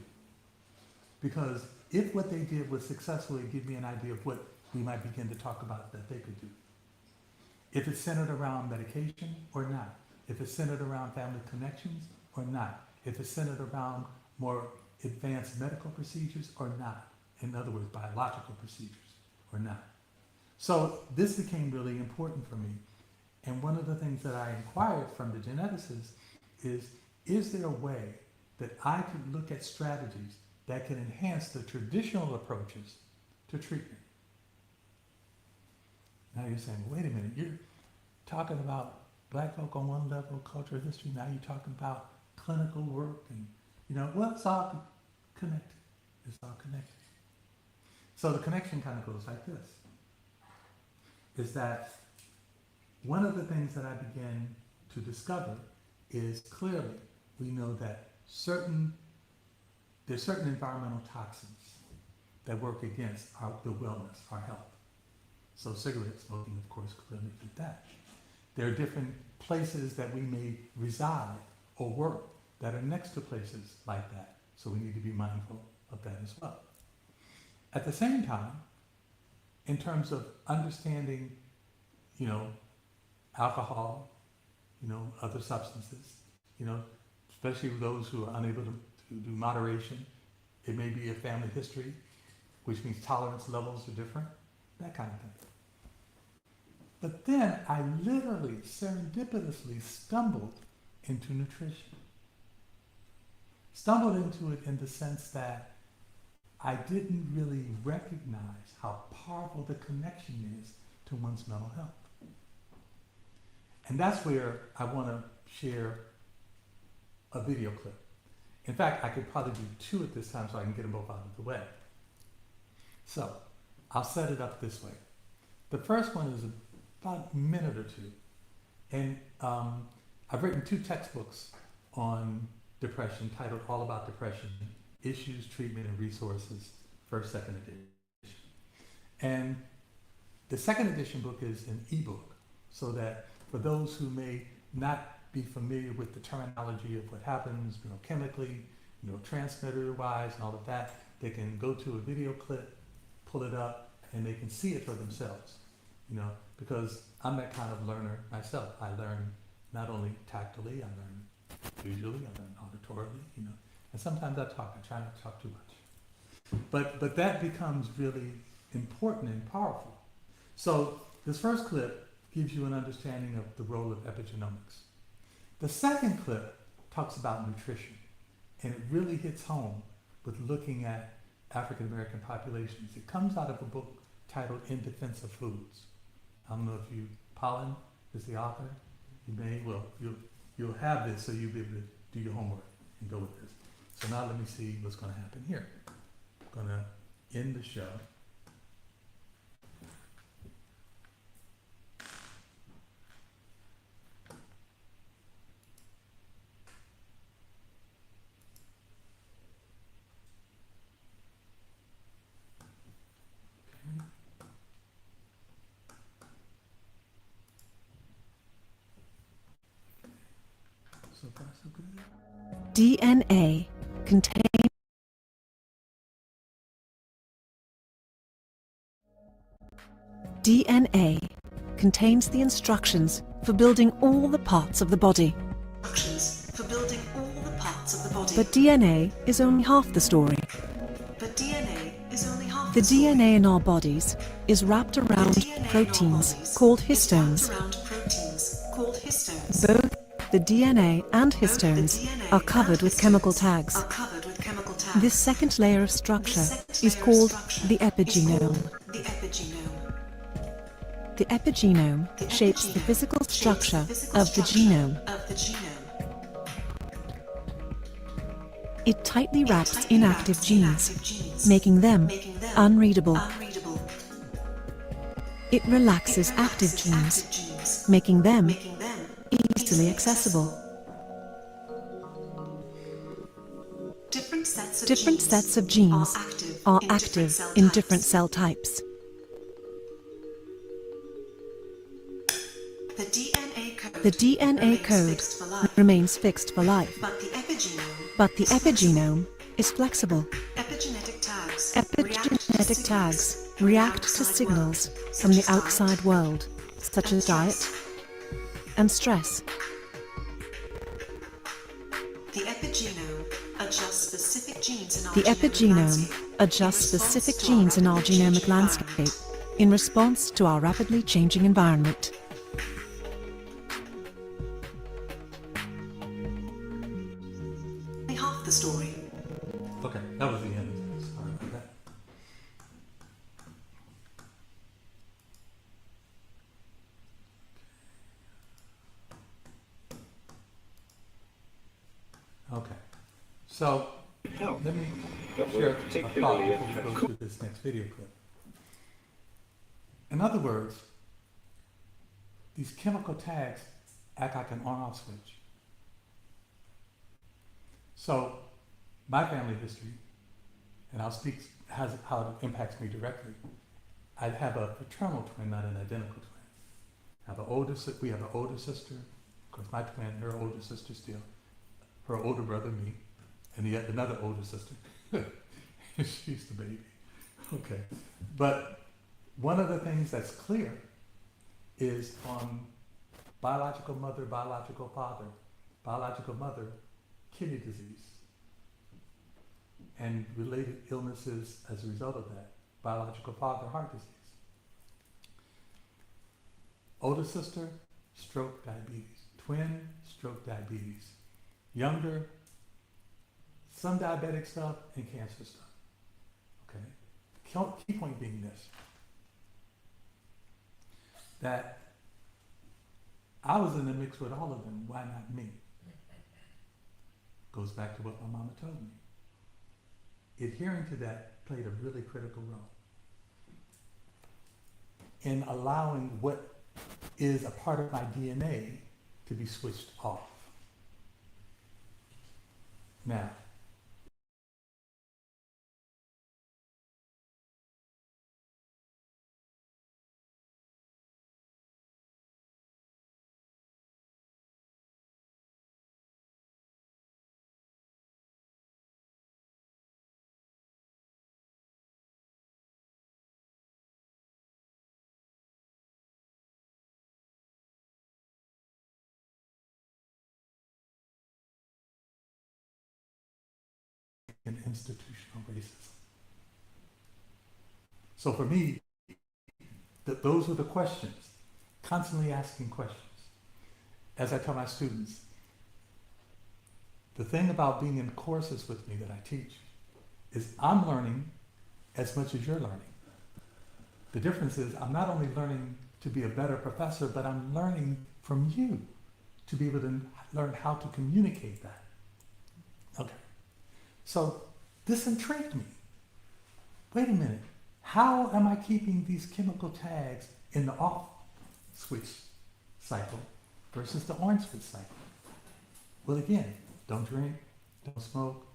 Because if what they did was successfully give me an idea of what we might begin to talk about that they could do. If it's centered around medication or not. If it's centered around family connections or not. If it's centered around more advanced medical procedures or not. In other words, biological procedures or not. So this became really important for me. And one of the things that I inquired from the geneticist is there a way that I could look at strategies that can enhance the traditional approaches to treatment? Now you're saying, wait a minute, you're talking about black folk on one level, cultural history, now you're talking about clinical work and, well, it's all connected. It's all connected. So the connection kind of goes like this, is that one of the things that I began to discover is clearly we know that there's certain environmental toxins that work against the wellness, our health. So cigarette smoking, of course, clearly did that. There are different places that we may reside or work that are next to places like that. So we need to be mindful of that as well. At the same time, in terms of understanding, alcohol, other substances, especially those who are unable to do moderation. It may be a family history, which means tolerance levels are different, that kind of thing. But then I literally serendipitously stumbled into nutrition. Stumbled into it in the sense that I didn't really recognize how powerful the connection is to one's mental health. And that's where I want to share a video clip. In fact, I could probably do two at this time so I can get them both out of the way. So, I'll set it up this way. The first one is about a minute or two. And I've written two textbooks on depression titled All About Depression, Issues, Treatment, and Resources, first, second edition. And the second edition book is an ebook, so that for those who may not be familiar with the terminology of what happens, chemically, transmitter-wise and all of that, they can go to a video clip, pull it up, and they can see it for themselves. Because I'm that kind of learner myself. I learn not only tactily, I learn visually, I learn auditorily, and sometimes I talk. I try not to talk too much. But that becomes really important and powerful. So this first clip gives you an understanding of the role of epigenomics. The second clip talks about nutrition, and it really hits home with looking at African American populations. It comes out of a book titled In Defense of Foods. I don't know if Pollen is the author. You may, you'll have this so you'll be able to do your homework and go with this. So now let me see what's going to happen here. I'm going to end the show. So far, so good. DNA contains the instructions for building all the parts of the body. But DNA is only half the story. The DNA in our bodies is wrapped around proteins called histones. Both the DNA and histones are covered with chemical tags. This second layer of structure is called the epigenome. The epigenome shapes the physical structure of the genome. It tightly wraps inactive genes, making them unreadable. It relaxes active genes, making them easily accessible. Different sets of genes are active in different cell types. The DNA code remains fixed for life, but the epigenome is flexible. Epigenetic tags react to signals from the outside world, such as diet and stress. The epigenome adjusts specific genes in our genomic landscape in response to our rapidly changing environment. Half the story. Okay, that was the end. Sorry about that. Okay, so Help. let me But share we're a thought particularly before we go through this next video clip. In other words, these chemical tags act like an on-off switch. So, my family history, and I'll speak how it impacts me directly. I have a fraternal twin, not an identical twin. We have an older sister, of course my twin, her older sister still, her older brother, me, and yet another older sister. She's the baby. Okay. But one of the things that's clear is on biological mother, biological father, biological mother, kidney disease, and related illnesses as a result of that, biological father, heart disease. Older sister, stroke, diabetes. Twin, stroke, diabetes. Younger, some diabetic stuff and cancer stuff. Okay? Key point being this, that I was in the mix with all of them. Why not me? Goes back to what my mama told me. Adhering to that played a really critical role in allowing what is a part of my DNA to be switched off. Now, in institutional racism. So for me, those were the questions, constantly asking questions. As I tell my students, the thing about being in courses with me that I teach is I'm learning as much as you're learning. The difference is I'm not only learning to be a better professor, but I'm learning from you to be able to learn how to communicate that. Okay. So this intrigued me. Wait a minute. How am I keeping these chemical tags in the off switch cycle versus the on switch cycle? Well, again, don't drink, don't smoke,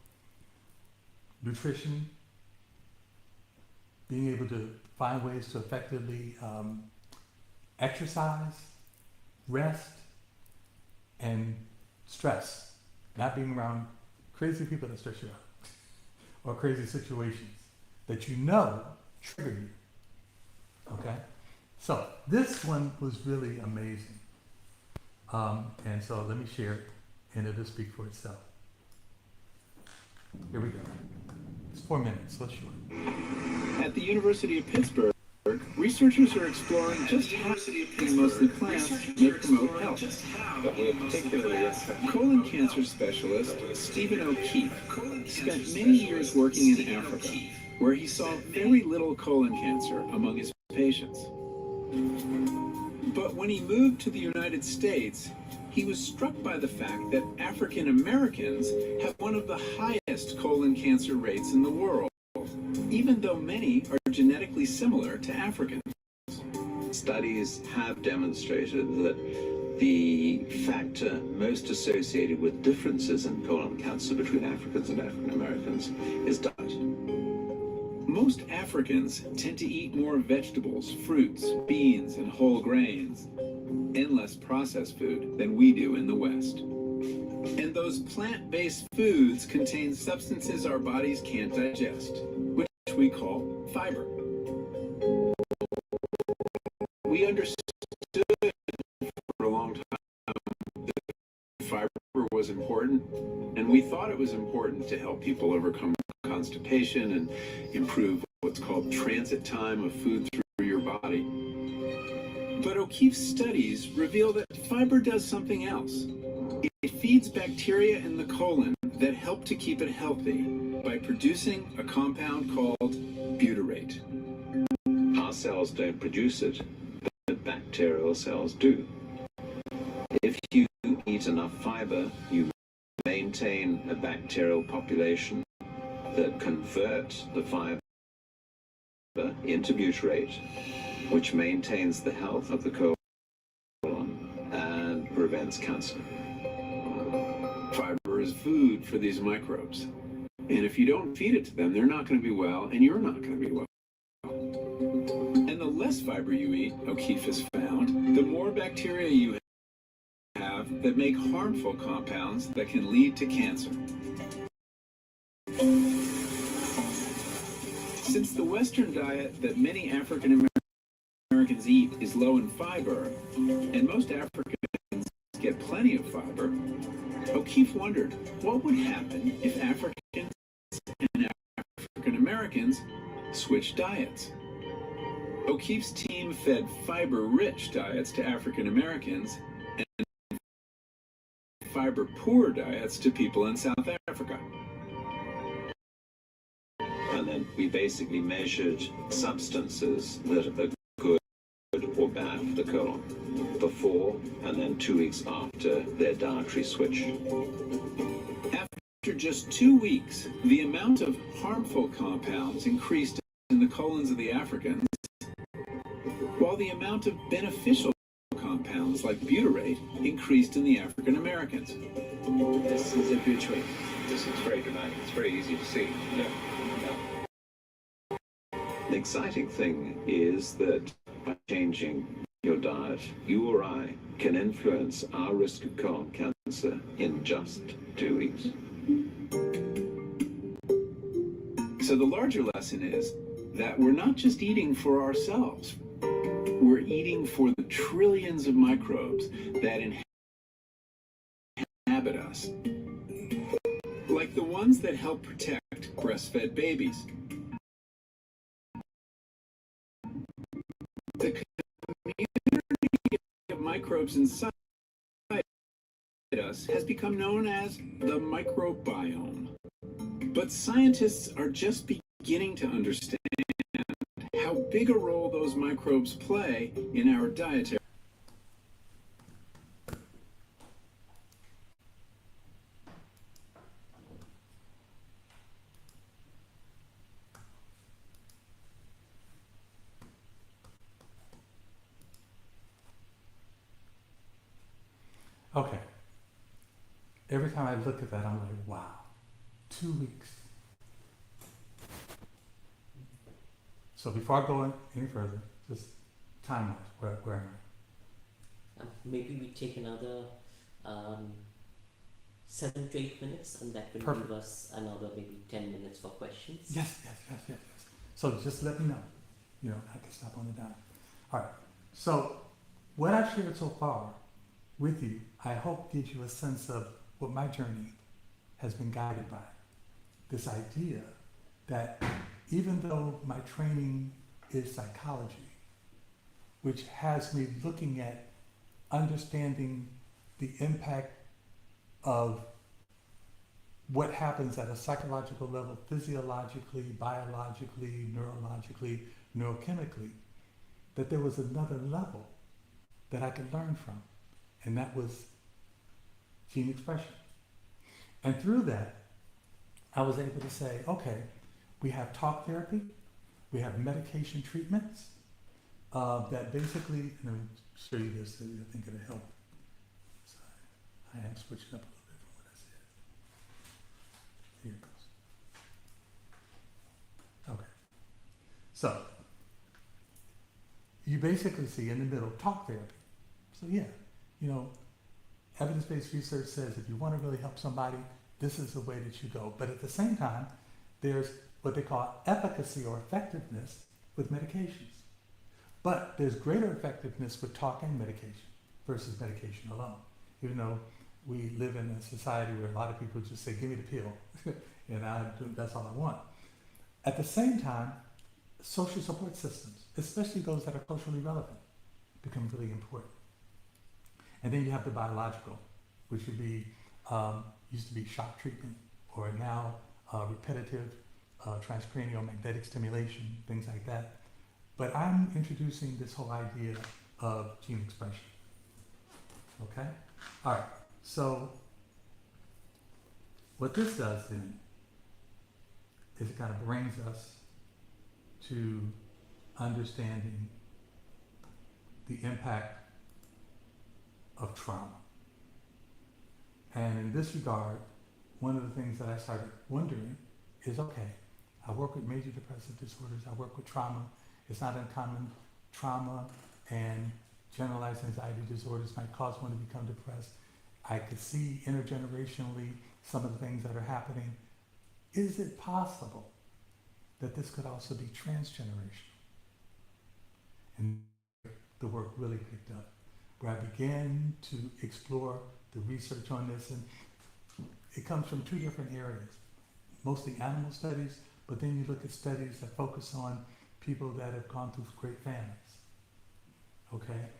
nutrition, being able to find ways to effectively exercise, rest, and stress. Not being around crazy people that stress you out or crazy situations that you know trigger you. Okay? So this one was really amazing. And so let me share it and it'll speak for itself. Here we go. It's 4 minutes, so it's short. At the University of Pittsburgh, researchers are exploring just how mostly plants may promote health. But with particularly colon cancer specialist Stephen O'Keefe spent many years working in Africa, where he saw very little colon cancer among his patients. But when he moved to the United States, he was struck by the fact that African Americans have one of the highest highest colon cancer rates in the world, even though many are genetically similar to Africans. Studies have demonstrated that the factor most associated with differences in colon cancer between Africans and African Americans is diet. Most Africans tend to eat more vegetables, fruits, beans, and whole grains, and less processed food than we do in the West. And those plant-based foods contain substances our bodies can't digest, which we call fiber. We understood for a long time that fiber was important, and we thought it was important to help people overcome constipation and improve what's called transit time of food through your body. But O'Keeffe's studies reveal that fiber does something else. It feeds bacteria in the colon that help to keep it healthy by producing a compound called butyrate. Our cells don't produce it, but bacterial cells do. If you eat enough fiber, you maintain a bacterial population that convert the fiber into butyrate, which maintains the health of the colon and prevents cancer. Fiber is food for these microbes. And if you don't feed it to them, they're not going to be well, and you're not going to be well. And the less fiber you eat, O'Keeffe has found, the more bacteria you have that make harmful compounds that can lead to cancer. Since the Western diet that many African Americans eat is low in fiber, and most Africans get plenty of fiber, O'Keeffe wondered what would happen if Africans and African Americans switched diets. O'Keeffe's team fed fiber-rich diets to African Americans and fiber-poor diets to people in South Africa. And then we basically measured substances that are good or bad for the colon before and then 2 weeks after their dietary switch. After just 2 weeks, the amount of harmful compounds increased in the colons of the Africans, while the amount of beneficial compounds like butyrate increased in the African Americans. This is a butyrate. This is very dramatic. It's very easy to see. Yeah. The exciting thing is that by changing your diet, you or I can influence our risk of colon cancer in just 2 weeks. So the larger lesson is that we're not just eating for ourselves. We're eating for the trillions of microbes that inhabit us, like the ones that help protect breastfed babies. The community of microbes inside us has become known as the microbiome. But scientists are just beginning to understand how big a role those microbes play in our dietary. Okay. Every time I look at that, I'm like, wow, 2 weeks. So before I go any further, just time-wise, where am I? Maybe we take another 7 to 8 minutes, and that will Perfect. give us another maybe 10 minutes for questions. Yes. So just let me know. You know, I can stop on the dime. All right. So what I've shared so far with you, I hope gives you a sense of what my journey has been guided by. This idea that even though my training is psychology, which has me looking at understanding the impact of what happens at a psychological level, physiologically, biologically, neurologically, neurochemically, that there was another level that I could learn from, and that was gene expression. And through that, I was able to say, okay, we have talk therapy, we have medication treatments, that basically, let me show you this, so I think it'll help. Sorry, I am switching up a little bit from what I said. Here it goes. Okay. So, you basically see in the middle talk therapy. So yeah, you know, evidence-based research says if you want to really help somebody, this is the way that you go. But at the same time, there's what they call efficacy or effectiveness with medications. But there's greater effectiveness with talk and medication versus medication alone. Even though we live in a society where a lot of people just say, give me the pill, and that's all I want. At the same time, social support systems, especially those that are culturally relevant, become really important. And then you have the biological, which would be, used to be shock treatment, or now repetitive transcranial magnetic stimulation, things like that. But I'm introducing this whole idea of gene expression. Okay? All right, so what this does then is it kind of brings us to understanding the impact of trauma. And in this regard, one of the things that I started wondering is, okay, I work with major depressive disorders, I work with trauma. It's not uncommon. Trauma and generalized anxiety disorders might cause one to become depressed. I could see intergenerationally some of the things that are happening. Is it possible that this could also be transgenerational? And the work really picked up, where I began to explore the research on this, and it comes from two different areas, mostly animal studies, but then you look at studies that focus on people that have gone through great families, okay?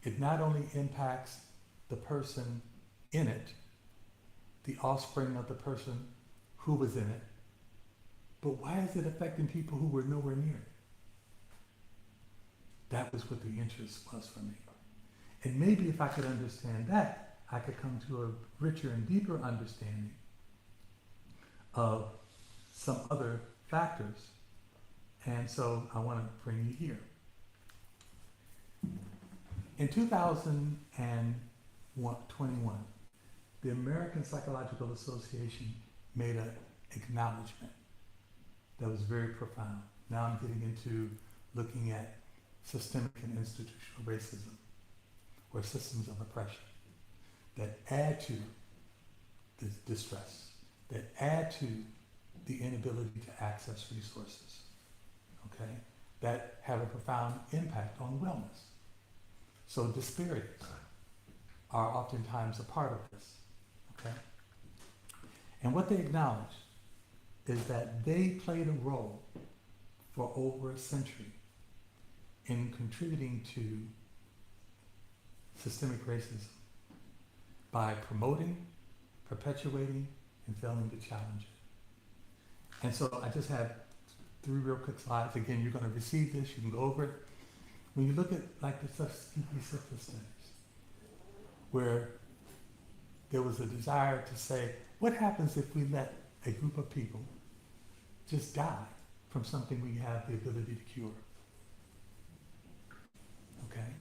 It not only impacts the person in it, the offspring of the person who was in it, but why is it affecting people who were nowhere near it? That was what the interest was for me. And maybe if I could understand that, I could come to a richer and deeper understanding of some other factors. And so I want to bring you here. In 2021, the American Psychological Association made an acknowledgement that was very profound. Now I'm getting into looking at systemic and institutional racism, or systems of oppression, that add to the distress, that add to the inability to access resources, okay, that have a profound impact on wellness. So disparities are oftentimes a part of this, okay? And what they acknowledge is that they played a role for over a century in contributing to systemic racism by promoting, perpetuating, and failing to challenge it. And so I just have 3 real quick slides. Again, you're going to receive this, you can go over it. When you look at like the syphilis studies, where there was a desire to say, what happens if we let a group of people just die from something we have the ability to cure? Okay?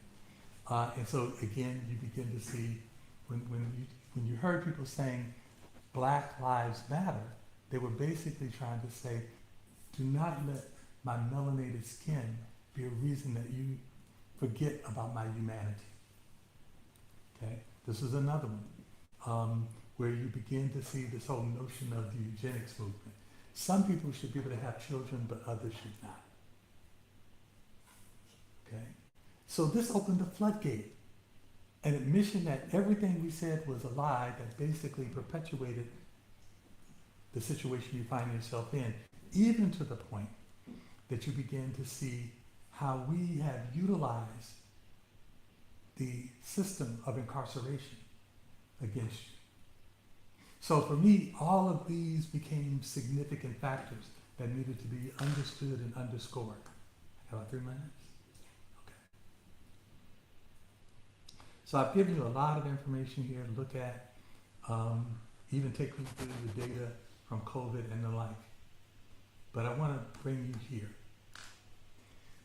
And so again, you begin to see, when you heard people saying Black Lives Matter, they were basically trying to say, do not let my melanated skin be a reason that you forget about my humanity. Okay? This is another one, where you begin to see this whole notion of the eugenics movement. Some people should be able to have children, but others should not. Okay? So this opened the floodgate, an admission that everything we said was a lie that basically perpetuated the situation you find yourself in, even to the point that you begin to see how we have utilized the system of incarceration against you. So for me, all of these became significant factors that needed to be understood and underscored. About 3 minutes? Okay. So I've given you a lot of information here to look at, even take you through the data from COVID and the like. But I want to bring you here.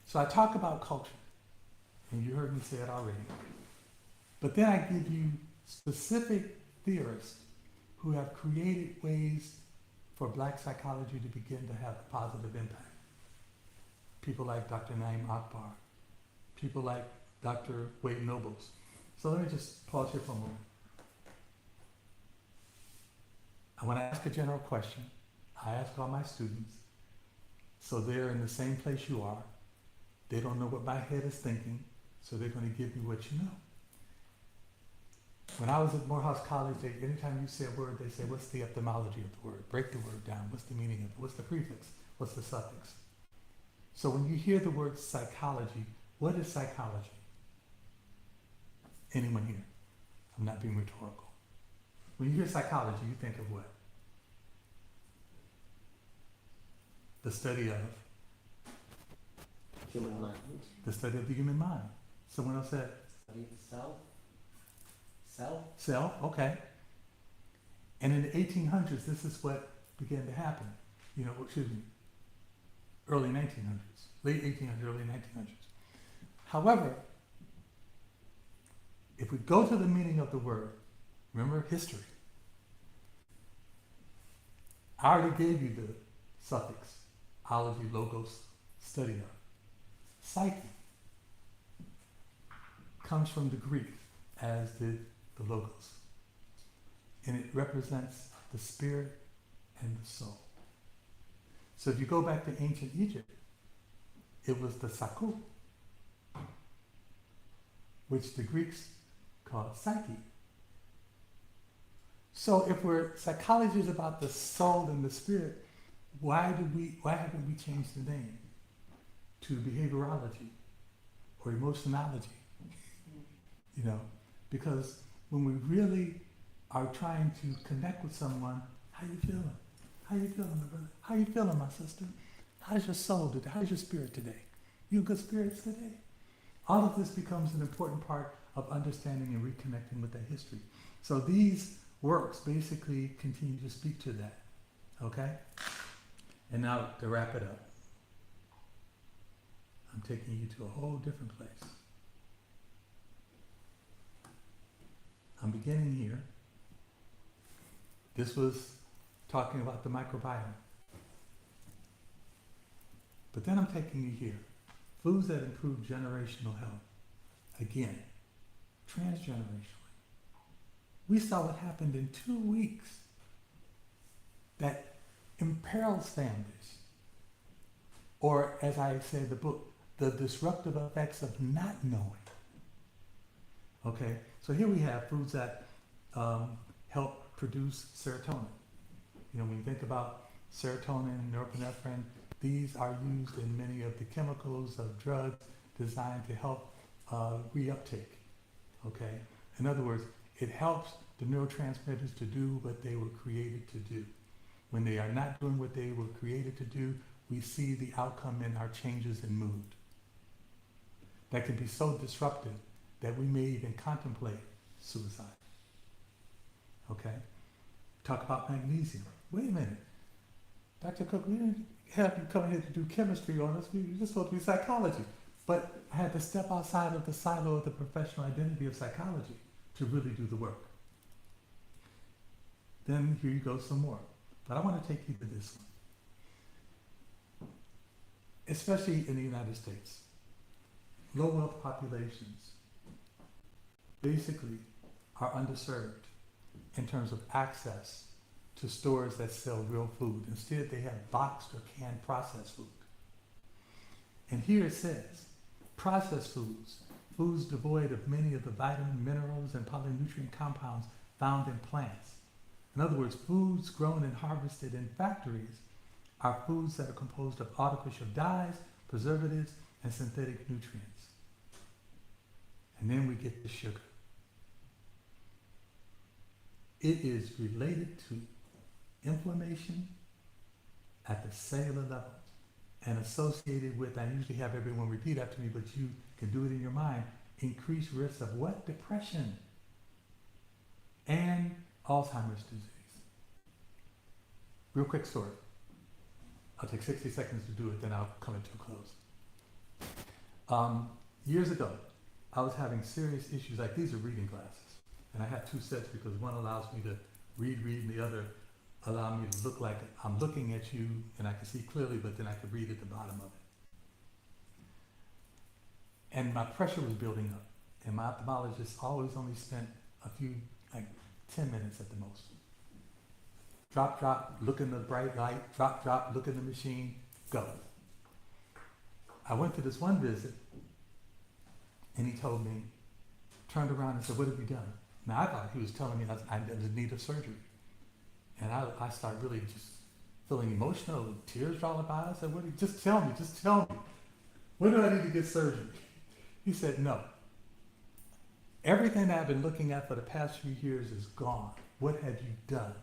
So I talk about culture, and you heard me say it already. But then I give you specific theorists who have created ways for black psychology to begin to have a positive impact. People like Dr. Naim Akbar, people like Dr. Wade Nobles. So let me just pause here for a moment. I want to ask a general question. I ask all my students, so they're in the same place you are. They don't know what my head is thinking, so they're going to give you what you know. When I was at Morehouse College, anytime you say a word, they say, what's the etymology of the word? Break the word down. What's the meaning of it? What's the prefix? What's the suffix? So when you hear the word psychology, what is psychology? Anyone here? I'm not being rhetorical. When you hear psychology, you think of what? The study of? Human mind. The study of the human mind. Someone else said? Study of the self. Self. Self, okay. And in the 1800s, this is what began to happen. Early 1900s. Late 1800s, early 1900s. However, if we go to the meaning of the word, remember history. I already gave you the suffix, ology, logos, study of. Psyche comes from the Greek, as did the logos. And it represents the spirit and the soul. So if you go back to ancient Egypt, it was the Saku, which the Greeks called psyche. So if psychology is about the soul and the spirit, why haven't we changed the name to behaviorology or emotionology? Because when we really are trying to connect with someone, how you feeling? How you feeling, my brother? How you feeling, my sister? How's your soul today? How's your spirit today? You in good spirits today? All of this becomes an important part of understanding and reconnecting with that history. So these works basically continue to speak to that. Okay? And now to wrap it up, I'm taking you to a whole different place. I'm beginning here. This was talking about the microbiome. But then I'm taking you here. Foods that improve generational health. Again, transgenerationally. We saw what happened in 2 weeks that imperils families. Or, as I say in the book, the disruptive effects of not knowing. Okay, so here we have foods that help produce serotonin. When you think about serotonin, norepinephrine, these are used in many of the chemicals of drugs designed to help reuptake. Okay, in other words, it helps the neurotransmitters to do what they were created to do. When they are not doing what they were created to do, we see the outcome in our changes in mood. That can be so disruptive that we may even contemplate suicide. Okay? Talk about magnesium. Wait a minute. Dr. Cooke, we didn't have you come here to do chemistry on us. You're just supposed to be psychology. But I had to step outside of the silo of the professional identity of psychology to really do the work. Then here you go some more. But I want to take you to this one. Especially in the United States. Low wealth populations basically are underserved in terms of access to stores that sell real food. Instead, they have boxed or canned processed food. And here it says, processed foods, foods devoid of many of the vitamin, minerals, and polynutrient compounds found in plants. In other words, foods grown and harvested in factories are foods that are composed of artificial dyes, preservatives, and synthetic nutrients. And then we get the sugar. It is related to inflammation at the cellular level and associated with, I usually have everyone repeat after me, but you can do it in your mind, increased risk of what? Depression and Alzheimer's disease. Real quick story. I'll take 60 seconds to do it, then I'll come into a close. Years ago, I was having serious issues, like these are reading glasses. And I have two sets because one allows me to read, and the other allow me to look like I'm looking at you and I can see clearly, but then I can read at the bottom of it. And my pressure was building up. And my ophthalmologist always only spent a few, like 10 minutes at the most. Drop, drop, look in the bright light, drop, drop, look in the machine, go. I went to this one visit and he told me, turned around and said, what have you done? Now I thought he was telling me I was in need of surgery. And I started really just feeling emotional, tears rolling by. I said, just tell me. When do I need to get surgery? He said, no. Everything that I've been looking at for the past few years is gone. What have you done?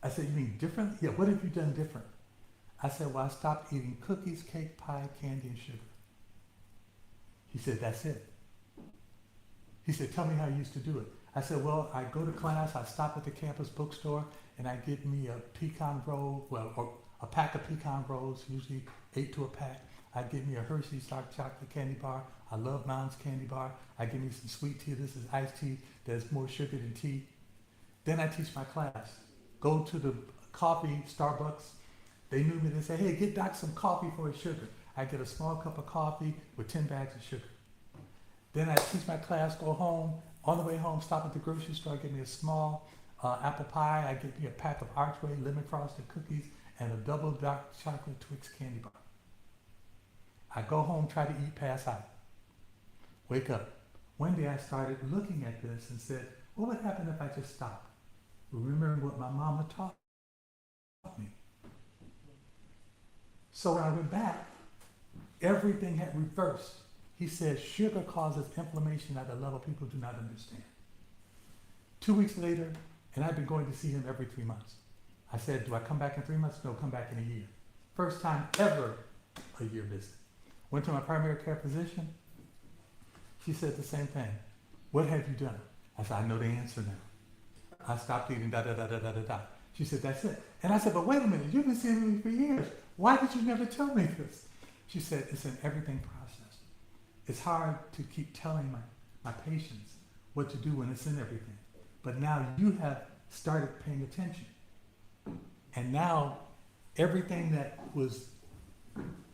I said, you mean different? Yeah, what have you done different? I said, well, I stopped eating cookies, cake, pie, candy, and sugar. He said, that's it. He said, tell me how you used to do it. I said, well, I go to class, I stop at the campus bookstore, and I get me a pecan roll, or a pack of pecan rolls, usually 8 to a pack. I get me a Hershey's dark chocolate candy bar. I love Mounds candy bar. I get me some sweet tea. This is iced tea. There's more sugar than tea. Then I teach my class. Go to the coffee, Starbucks. They knew me. They say, hey, get Doc some coffee for his sugar. I get a small cup of coffee with 10 bags of sugar. Then I teach my class, go home. On the way home, stop at the grocery store, get me a small apple pie. I get me a pack of Archway lemon frosted cookies and a double dark chocolate Twix candy bar. I go home, try to eat, pass out. Wake up. One day I started looking at this and said, what would happen if I just stopped? Remembering what my mama taught me. So when I went back, everything had reversed. He said sugar causes inflammation at a level people do not understand. 2 weeks later, and I've been going to see him every 3 months. I said, do I come back in 3 months? No, come back in a year. First time ever a year visit. Went to my primary care physician. She said the same thing. What have you done? I said, I know the answer now. I stopped eating da-da-da-da-da-da-da. She said, that's it. And I said, but wait a minute, you've been seeing me for years. Why did you never tell me this? She said, it's an everything process. It's hard to keep telling my patients what to do when it's in everything. But now you have started paying attention. And now everything that was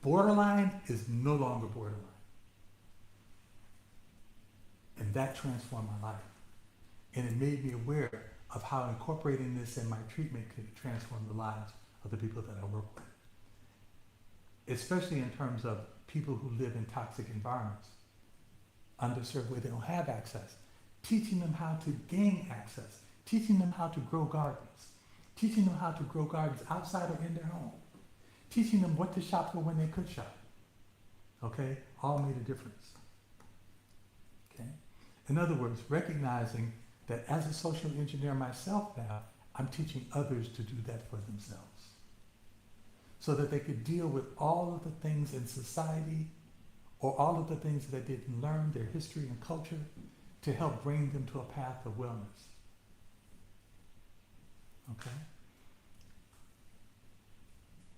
borderline is no longer borderline. And that transformed my life. And it made me aware of how incorporating this in my treatment could transform the lives of the people that I work with. Especially in terms of people who live in toxic environments, underserved where they don't have access. Teaching them how to gain access. Teaching them how to grow gardens. Teaching them how to grow gardens outside or in their home. Teaching them what to shop for when they could shop. Okay? All made a difference. Okay? In other words, recognizing that as a social engineer myself now, I'm teaching others to do that for themselves. So that they could deal with all of the things in society or all of the things that they didn't learn, their history and culture, to help bring them to a path of wellness. Okay?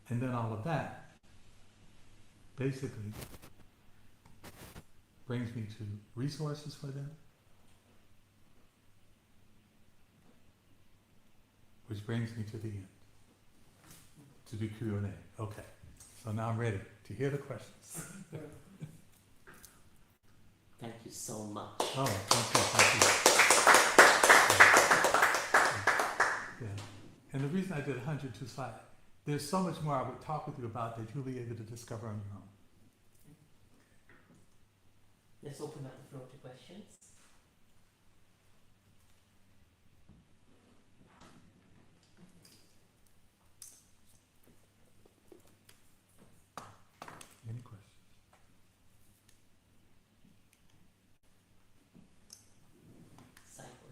And then all of that basically brings me to resources for them, which brings me to the end, to do Q&A. Okay, so now I'm ready to hear the questions. Thank you so much. Oh, thank you. Yeah. And the reason I did 102 slides, there's so much more I would talk with you about that you'll be able to discover on your own. Let's open up the floor to questions. Any questions? Cycle.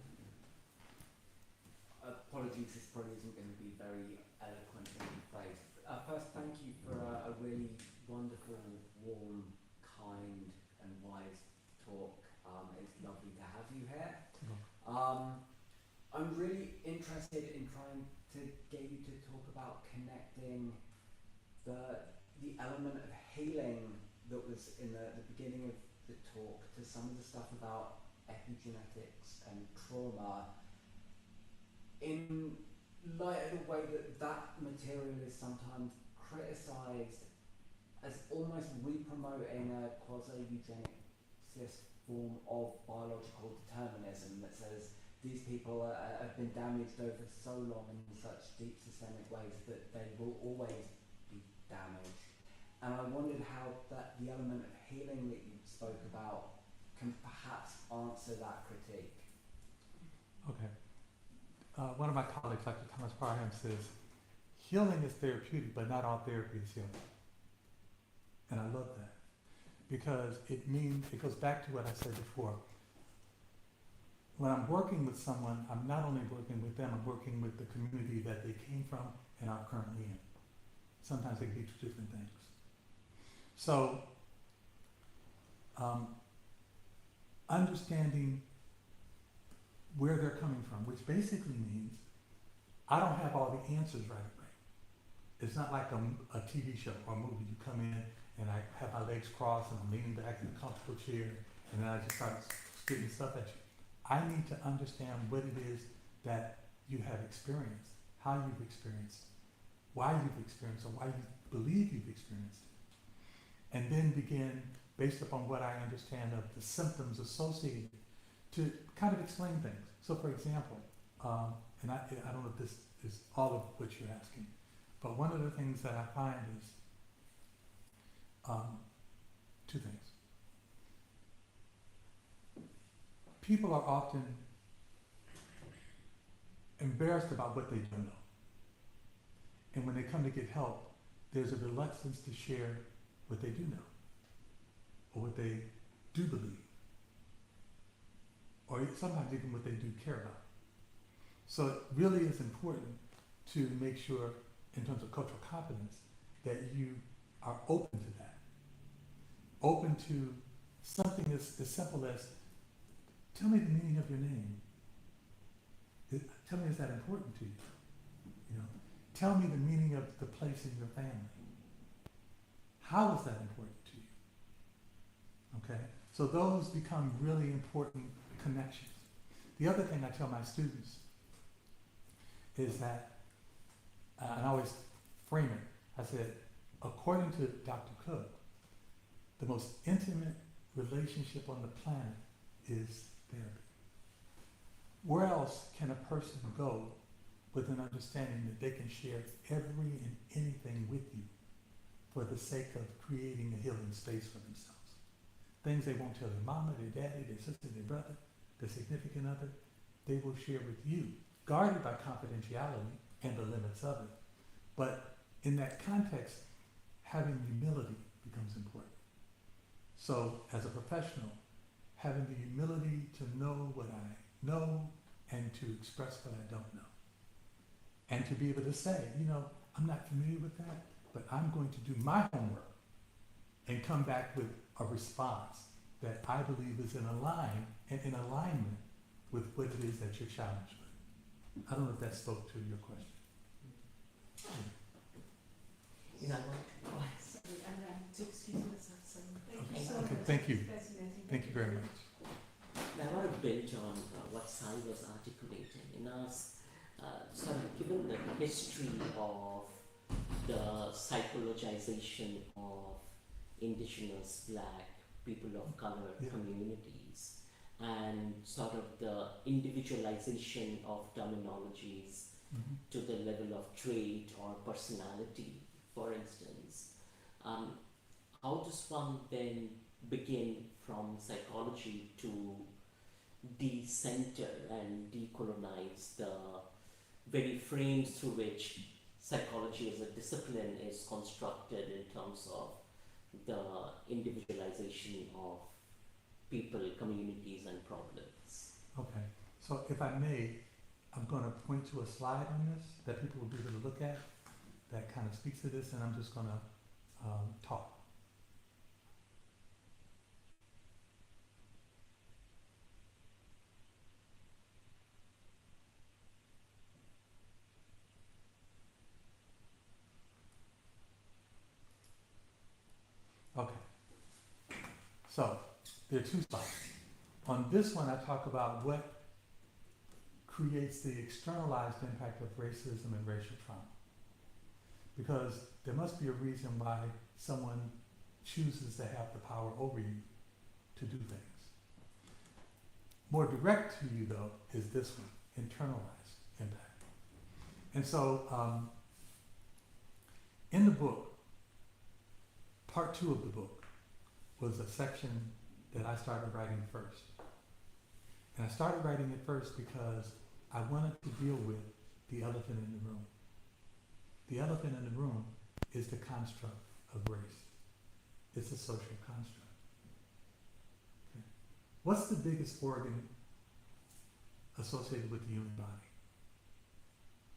Apologies, this probably isn't going to be very eloquent and phrased. First, thank you for a really wonderful, warm, kind, and wise talk. It's lovely to have you here. I'm really interested in trying to get asking the element of healing that was in the beginning of the talk to some of the stuff about epigenetics and trauma in light of the way that material is sometimes criticised as almost re-promoting a quasi-eugenicist form of biological determinism that says these people have been damaged over so long in such deep systemic ways that they will always be damaged. And I wondered how the element of healing that you spoke about can perhaps answer that critique. Okay. One of my colleagues, Dr. Thomas Parham, says, healing is therapeutic, but not all therapy is healing. And I love that because it goes back to what I said before. When I'm working with someone, I'm not only working with them, I'm working with the community that they came from and are currently in. Sometimes they can be two different things. So, understanding where they're coming from, which basically means I don't have all the answers right away. It's not like a TV show or a movie. You come in and I have my legs crossed and I'm leaning back in a comfortable chair and then I just start spitting stuff at you. I need to understand what it is that you have experienced, how you've experienced, why you've experienced, or why you believe you've experienced it. And then begin, based upon what I understand of the symptoms associated, to kind of explain things. So for example, and I don't know if this is all of what you're asking, but one of the things that I find is two things. People are often embarrassed about what they don't know. And when they come to get help, there's a reluctance to share what they do know, or what they do believe, or sometimes even what they do care about. So it really is important to make sure, in terms of cultural competence, that you are open to that. Open to something as simple as, tell me the meaning of your name. Tell me, is that important to you? You know, tell me the meaning of the place in your family. How is that important to you? Okay? So those become really important connections. The other thing I tell my students is that, and I always frame it, I said, according to Dr. Cooke, the most intimate relationship on the planet is therapy. Where else can a person go with an understanding that they can share every and anything with you for the sake of creating a healing space for themselves? Things they won't tell their mama, their daddy, their sister, their brother, their significant other, they will share with you, guarded by confidentiality and the limits of it. But in that context, having humility becomes important. So as a professional, having the humility to know what I know and to express what I don't know. And to be able to say, you know, I'm not familiar with that, but I'm going to do my homework and come back with a response that I believe is in alignment with what it is that you're challenged with. I don't know if that spoke to your question. You know what? Sorry, and to excuse myself, so thank you so Okay, much. thank you. Fascinating. Thank you very much. Now, I want to build on what Sai was articulating in us. So, given the history of the psychologization of indigenous, black, people of color communities, and sort of the individualization of terminologies to the level of trait or personality, for instance, how does one then begin from psychology to decenter and decolonize the very frames through which psychology as a discipline is constructed in terms of the individualization of people, communities, and problems? Okay, so if I may, I'm going to point to a slide on this that people will be able to look at that kind of speaks to this, and I'm just going to talk. So, there are two spots. On this one, I talk about what creates the externalized impact of racism and racial trauma. Because there must be a reason why someone chooses to have the power over you to do things. More direct to you, though, is this one, internalized impact. And so, in the book, part 2 of the book was a section that I started writing first. And I started writing it first because I wanted to deal with the elephant in the room. The elephant in the room is the construct of race. It's a social construct. Okay. What's the biggest organ associated with the human body?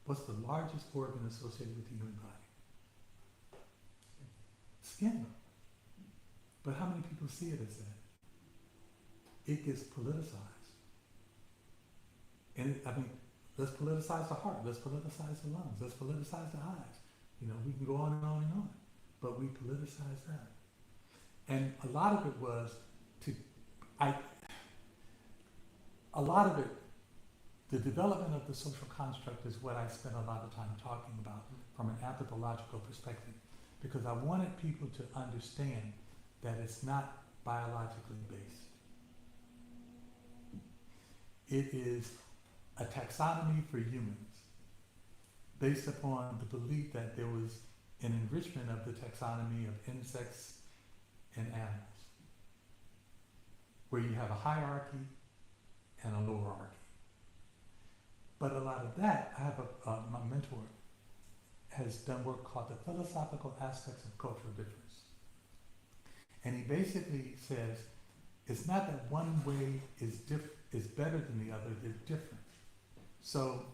What's the largest organ associated with the human body? Skin. But how many people see it as that? It gets politicized. And let's politicize the heart, let's politicize the lungs, let's politicize the eyes. You know, we can go on and on and on. But we politicize that. And a lot of it was the development of the social construct is what I spent a lot of time talking about from an anthropological perspective. Because I wanted people to understand that it's not biologically based. It is a taxonomy for humans based upon the belief that there was an enrichment of the taxonomy of insects and animals, where you have a hierarchy and a lowerarchy. But a lot of that, I have my mentor has done work called the philosophical aspects of cultural difference. And he basically says, it's not that one way is better than the other, they're different. So,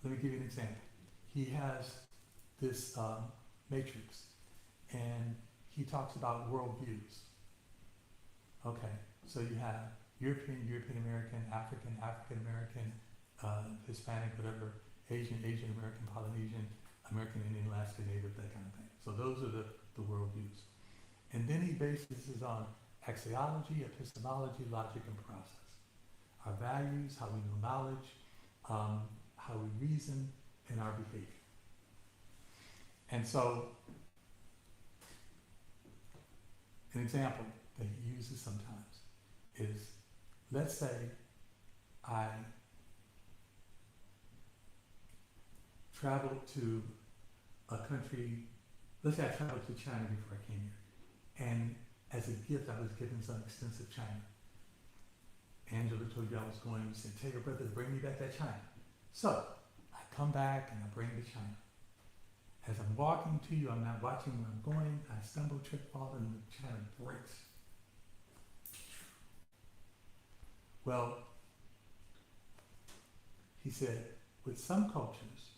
let me give you an example. He has this matrix, and he talks about worldviews. Okay, so you have European American, African American, Hispanic, whatever, Asian American, Polynesian, American Indian, Alaska Native, that kind of thing. So those are the worldviews. And then he bases it on axiology, epistemology, logic, and process. Our values, how we know knowledge, how we reason, and our behavior. And so, an example that he uses sometimes is, let's say I traveled to a country, let's say I traveled to China before I came here, and as a gift I was given some extensive China. Angela told you I was going, she said, tell your brother to bring me back that China. So, I come back and I bring the China. As I'm walking to you, I'm not watching where I'm going, I stumble, trip, fall, and the China breaks. Well, he said, with some cultures,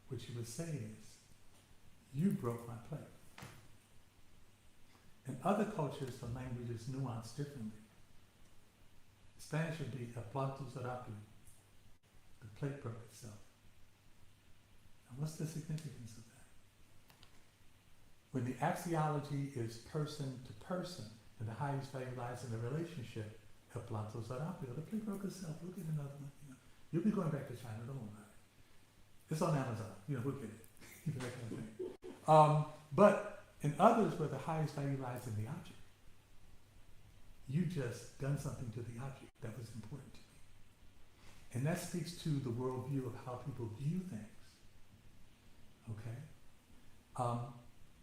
what you would say is, you broke my plate. In other cultures, the language is nuanced differently. Spanish would be a plato rápido. The plate broke itself. Now what's the significance of that? When the axiology is person to person, and the highest value lies in the relationship, a plato rápido, the plate broke itself, look at another one. You know, you'll be going back to China, don't worry about it. It's on Amazon, you know, look at it. That kind of thing. But in others where the highest value lies in the object, you just done something to the object that was important to me. And that speaks to the worldview of how people view things. Okay?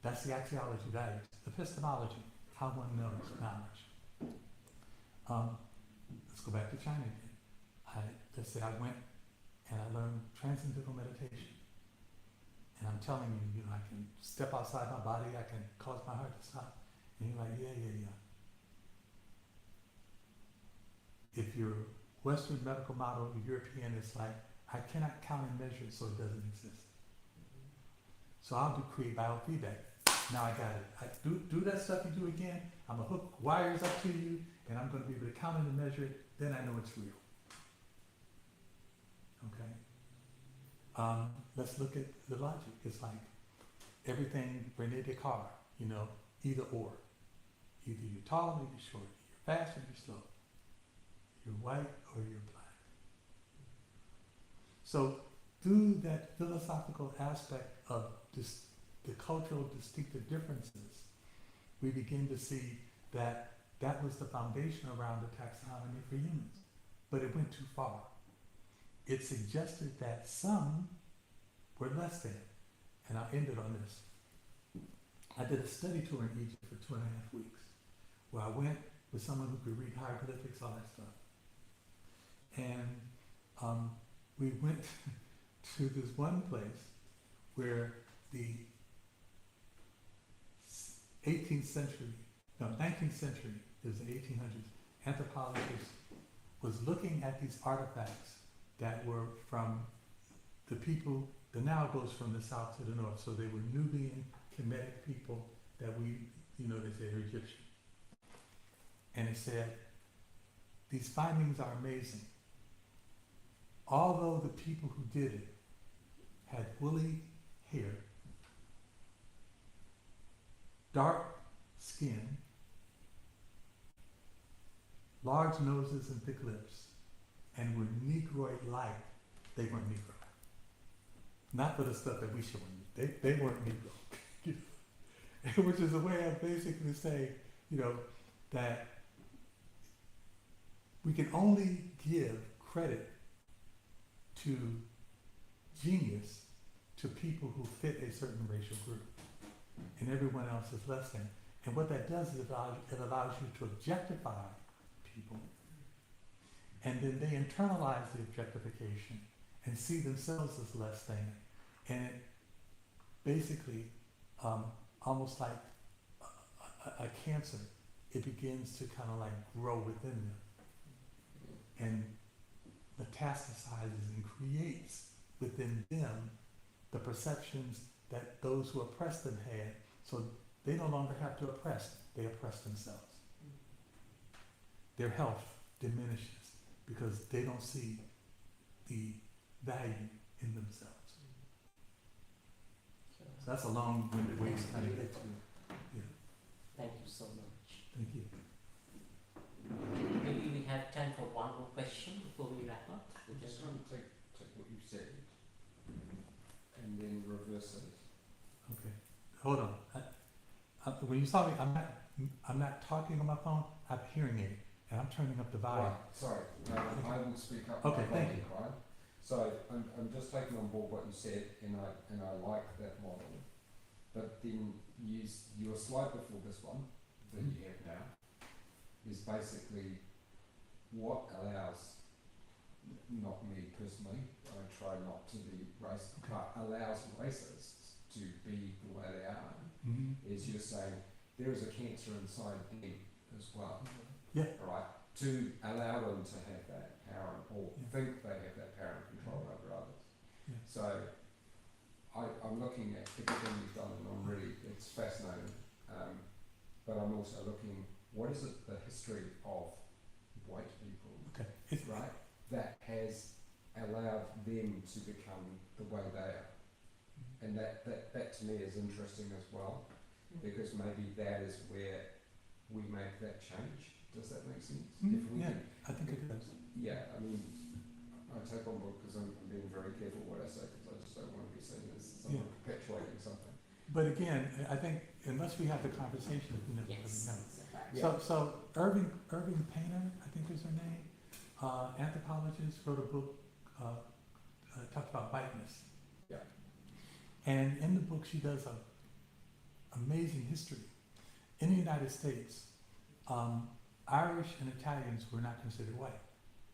That's the axiology values. Epistemology, how one knows knowledge. Let's go back to China again. Let's say I went and I learned transcendental meditation. And I'm telling you, you know, I can step outside my body, I can cause my heart to stop. And you're like, yeah. If you're Western medical model, European, it's like, I cannot count and measure it, so it doesn't exist. So I'll create biofeedback. Now I got it. I do that stuff you do again, I'm gonna hook wires up to you, and I'm gonna be able to count it and measure it, then I know it's real. Okay? Let's look at the logic. It's like everything, Rene Descartes, you know, either or. Either you're tall or you're short, you're fast or you're slow. You're white or you're black. So through that philosophical aspect of the cultural distinctive differences, we begin to see that that was the foundation around the taxonomy for humans. But it went too far. It suggested that some were less than. And I'll end it on this. I did a study tour in Egypt for 2.5 weeks, where I went with someone who could read hieroglyphics, all that stuff. And we went to this one place where the 19th century, it was the 1800s, anthropologist was looking at these artifacts that were from the people, the Nile goes from the south to the north, so they were Nubian, Kemetic people that we, they say are Egyptian. And it said, these findings are amazing. Although the people who did it had woolly hair, dark skin, large noses and thick lips, and were Negroid-like, they weren't Negro. Not for the stuff that we show them. They weren't Negro. Which is a way of basically saying, that we can only give credit to genius to people who fit a certain racial group, and everyone else is less than. And what that does is it allows you to objectify people, and then they internalize the objectification and see themselves as less than, and it basically, almost like a cancer, it begins to kind of like grow within them and metastasizes and creates within them the perceptions that those who oppressed them had, so they no longer have to oppress, they oppress themselves. Their health diminishes because they don't see the value in themselves. So that's a long-winded way to kind of get to, Thank you so much. thank you. Maybe we have time for one more question before we wrap up. I'm just trying to take what you said and then reverse it. Okay, hold on. When you saw me, I'm not talking on my phone. I have a hearing aid, and I'm turning up the volume. Right, sorry, I will speak up. Okay, my thank volume, right? So I'm just taking on board what you said, and I like that model. But then your slide before this one that you have now is basically what allows, not me personally, I try not to be racist, but allows racists to be the way they are, is you're saying there is a cancer inside them as well. Yeah. Right? To allow them to have that power, or think they have that power and control over others. Yeah. So I'm looking at everything you've done, and it's fascinating. But I'm also looking, what is it, the history of white people, Okay. right, that has allowed them to become the way they are? And that to me is interesting as well, because maybe that is where we make that change. Does that make sense? If we can, I think it does. yeah, I mean, I take on board because I'm being very careful what I say, because I just don't want to be seen as someone perpetuating something. But again, I think unless we have the conversation, we never really know. Yeah. So Irving Painter, I think is her name, anthropologist, wrote a book, talked about whiteness. Yeah. And in the book, she does an amazing history. In the United States, Irish and Italians were not considered white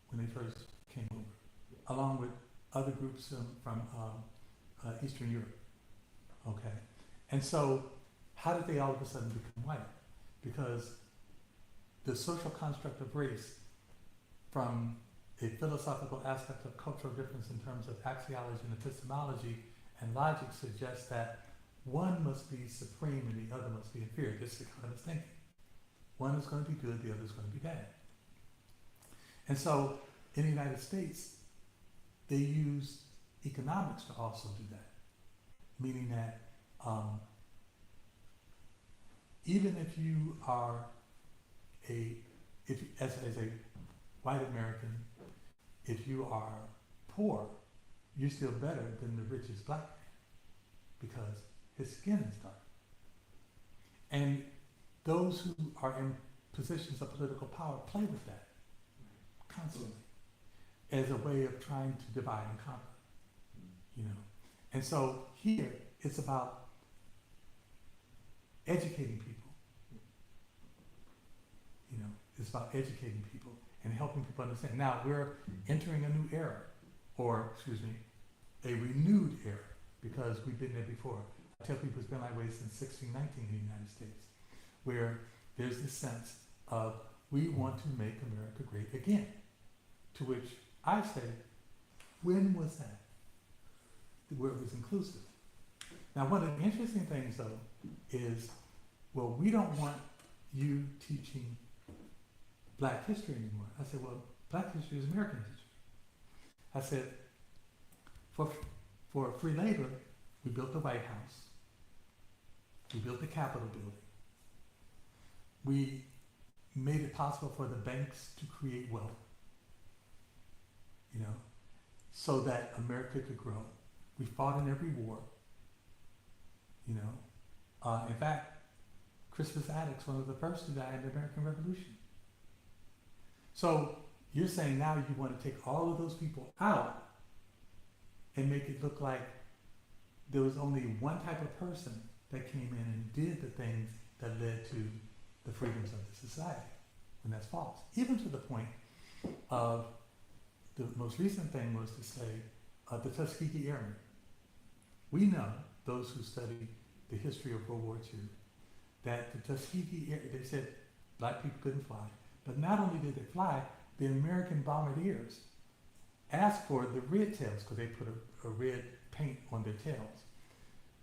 when they first came over, along with other groups from Eastern Europe. Okay, and so how did they all of a sudden become white? Because the social construct of race, from a philosophical aspect of cultural difference in terms of axiology and epistemology and logic, suggests that one must be supreme and the other must be inferior. This is the kind of thinking. One is going to be good, the other is going to be bad. And so in the United States, they use economics to also do that. Meaning that even if you are if, as a white American, if you are poor, you're still better than the richest black man because his skin is dark. And those who are in positions of political power play with that constantly as a way of trying to divide and conquer, you know. And so here it's about educating people, you know, it's about educating people and helping people understand. Now we're entering a new era, or excuse me, a renewed era, because we've been there before. I tell people it's been that way since 1619 in the United States, where there's this sense of we want to make America great again. To which I say, when was that? Where it was inclusive. Now, one of the interesting things, though, is, well, we don't want you teaching black history anymore. I said, well, black history is American history. I said, for free labor, we built the White House. We built the Capitol building. We made it possible for the banks to create wealth, you know, so that America could grow. We fought in every war, you know. In fact, Crispus Attucks, one of the first to die in the American Revolution. So you're saying now you want to take all of those people out and make it look like there was only one type of person that came in and did the things that led to the freedoms of the society, when that's false. Even to the point of the most recent thing was to say the Tuskegee Airmen. We know, those who study the history of World War II, that the Tuskegee Air, they said black people couldn't fly, but not only did they fly, the American bombardiers asked for the red tails because they put a red paint on their tails.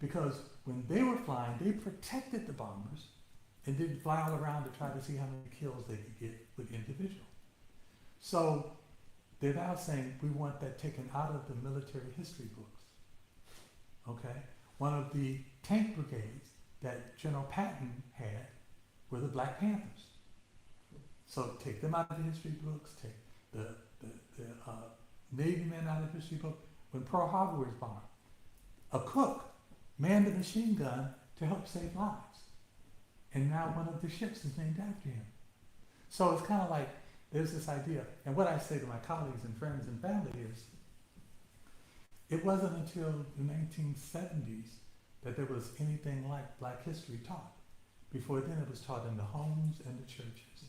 Because when they were flying, they protected the bombers and didn't fly all around to try to see how many kills they could get with individual. So they're now saying we want that taken out of the military history books. Okay? One of the tank brigades that General Patton had were the Black Panthers. So take them out of the history books, take the Navy men out of the history book. When Pearl Harbor was bombed, a cook manned a machine gun to help save lives. And now one of the ships is named after him. So it's kind of like there's this idea. And what I say to my colleagues and friends and family is, it wasn't until the 1970s that there was anything like black history taught. Before then it was taught in the homes and the churches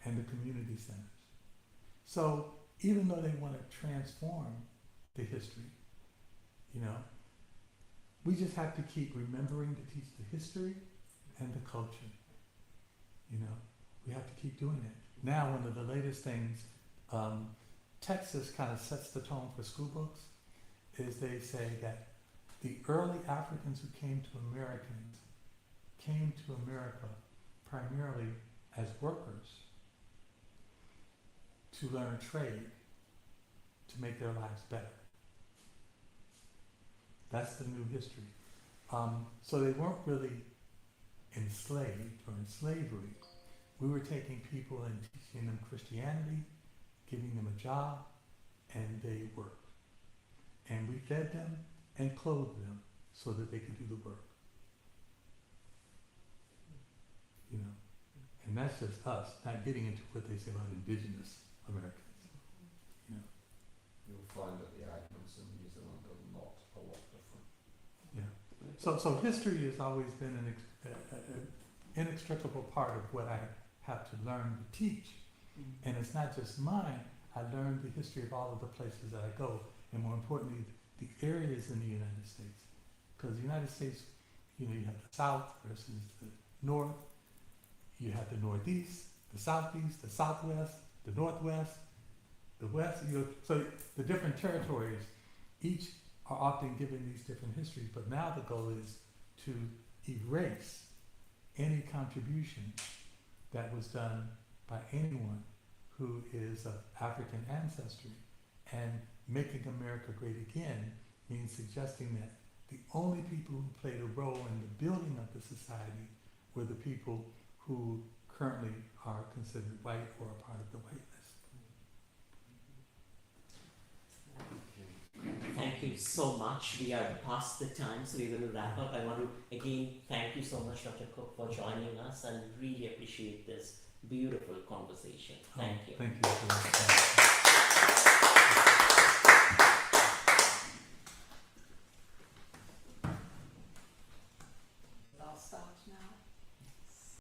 and the community centers. So even though they want to transform the history, you know, we just have to keep remembering to teach the history and the culture. You know, we have to keep doing it. Now, one of the latest things, Texas kind of sets the tone for school books, is they say that the early Africans who came to America primarily as workers to learn trade to make their lives better. That's the new history. So they weren't really enslaved or in slavery. We were taking people and teaching them Christianity, giving them a job, and they worked. And we fed them and clothed them so that they could do the work. You know, and that's just us, not getting into what they say about indigenous Americans. You know. You'll find that the items in New Zealand are not a lot different. Yeah. So history has always been an inextricable part of what I have to learn to teach. And it's not just mine. I learned the history of all of the places that I go, and more importantly, the areas in the United States. Because the United States, you know, you have the South versus the North, you have the Northeast, the Southeast, the Southwest, the Northwest, the West. You know, so the different territories, each are often given these different histories, but now the goal is to erase any contribution that was done by anyone who is of African ancestry. And making America great again means suggesting that the only people who played a role in the building of the society were the people who currently are considered white or a part of the white list. Thank you so much. We are past the time, so we will wrap up. I want to again thank you so much, Dr. Cooke, for joining us and really appreciate this beautiful conversation. Thank you. Thank you.